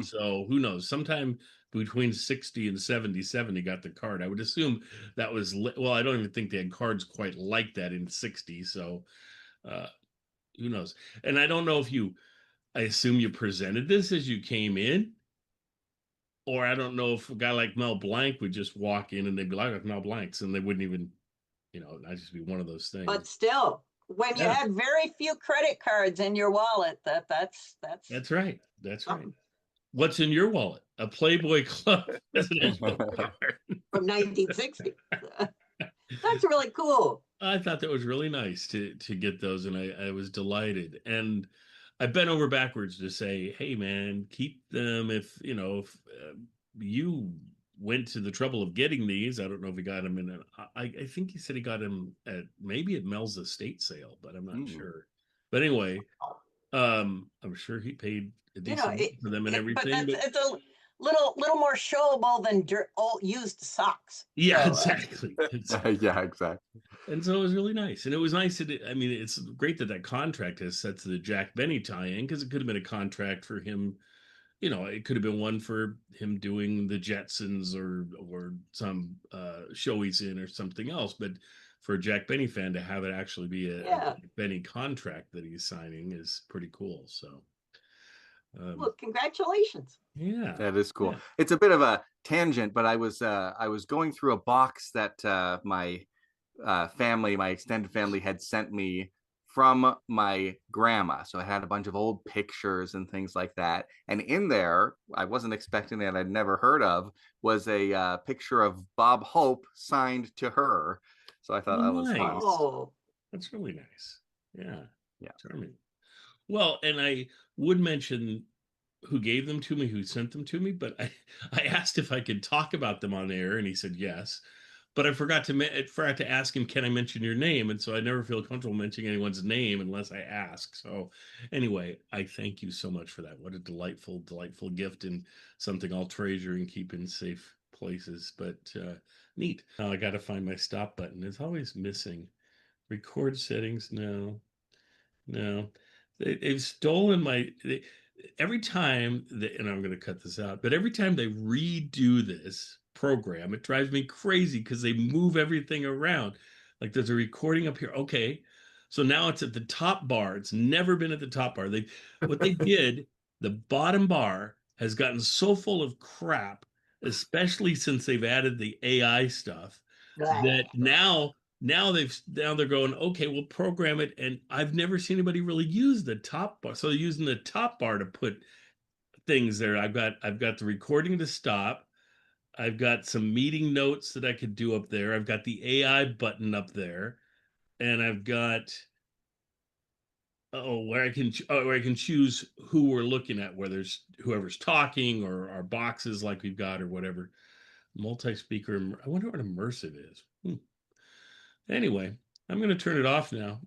So who knows? Sometime between 60 and 77, he got the card. I would assume that was, well, I don't even think they had cards quite like that in 60. So who knows? And I don't know if I assume you presented this as you came in, or I don't know if a guy like Mel Blanc would just walk in and they'd be like Mel Blanc's, and they wouldn't even, not just be one of those things. But still, when you had very few credit cards in your wallet, that's right. That's right. What's in your wallet? A Playboy Club presidential card from 1960. That's really cool. I thought that was really nice to get those, and I was delighted. And I bent over backwards to say, "Hey, man, keep them. If you went to the trouble of getting these, I don't know if he got them in. I think he said he got them at Mel's estate sale, but I'm not sure. But anyway, I'm sure he paid a decent for them and everything. But it's a little more showable than old used socks. Yeah, so, exactly. Yeah, exactly. And so it was really nice. And it was nice that, it's great that contract has set to the Jack Benny tie-in, because it could have been a contract for him. It could have been one for him doing the Jetsons or some show he's in or something else. But for a Jack Benny fan to have it actually be a Benny contract that he's signing is pretty cool. So, well, congratulations. Yeah, that is cool. Yeah. It's a bit of a tangent, but I was going through a box that my extended family had sent me from my grandma. So I had a bunch of old pictures and things like that. And in there, I wasn't expecting that, I'd never heard of, was a picture of Bob Hope signed to her. So I thought that was nice. Oh, That's really nice. Yeah. Yeah. Charming. Well, and I would mention who gave them to me, who sent them to me, but I asked if I could talk about them on air, and he said yes. But I forgot to ask him, can I mention your name? And so I never feel comfortable mentioning anyone's name unless I ask. So anyway, I thank you so much for that. What a delightful, delightful gift, and something I'll treasure and keep in safe places. But neat. Now I got to find my stop button. It's always missing. Record settings. No. They've stolen every time and I'm going to cut this out, but every time they redo this program, it drives me crazy because they move everything around. Like there's a recording up here. Okay. So now it's at the top bar. It's never been at the top bar. What they did, the bottom bar has gotten so full of crap, especially since they've added the AI stuff, that now they're going, okay, we'll program it. And I've never seen anybody really use the top bar. So they're using the top bar to put things there. I've got the recording to stop. I've got some meeting notes that I could do up there. I've got the AI button up there, and I've got where I can choose who we're looking at, whether it's whoever's talking or our boxes like we've got or whatever. Multi-speaker. I wonder what immersive is. Anyway, I'm going to turn it off now.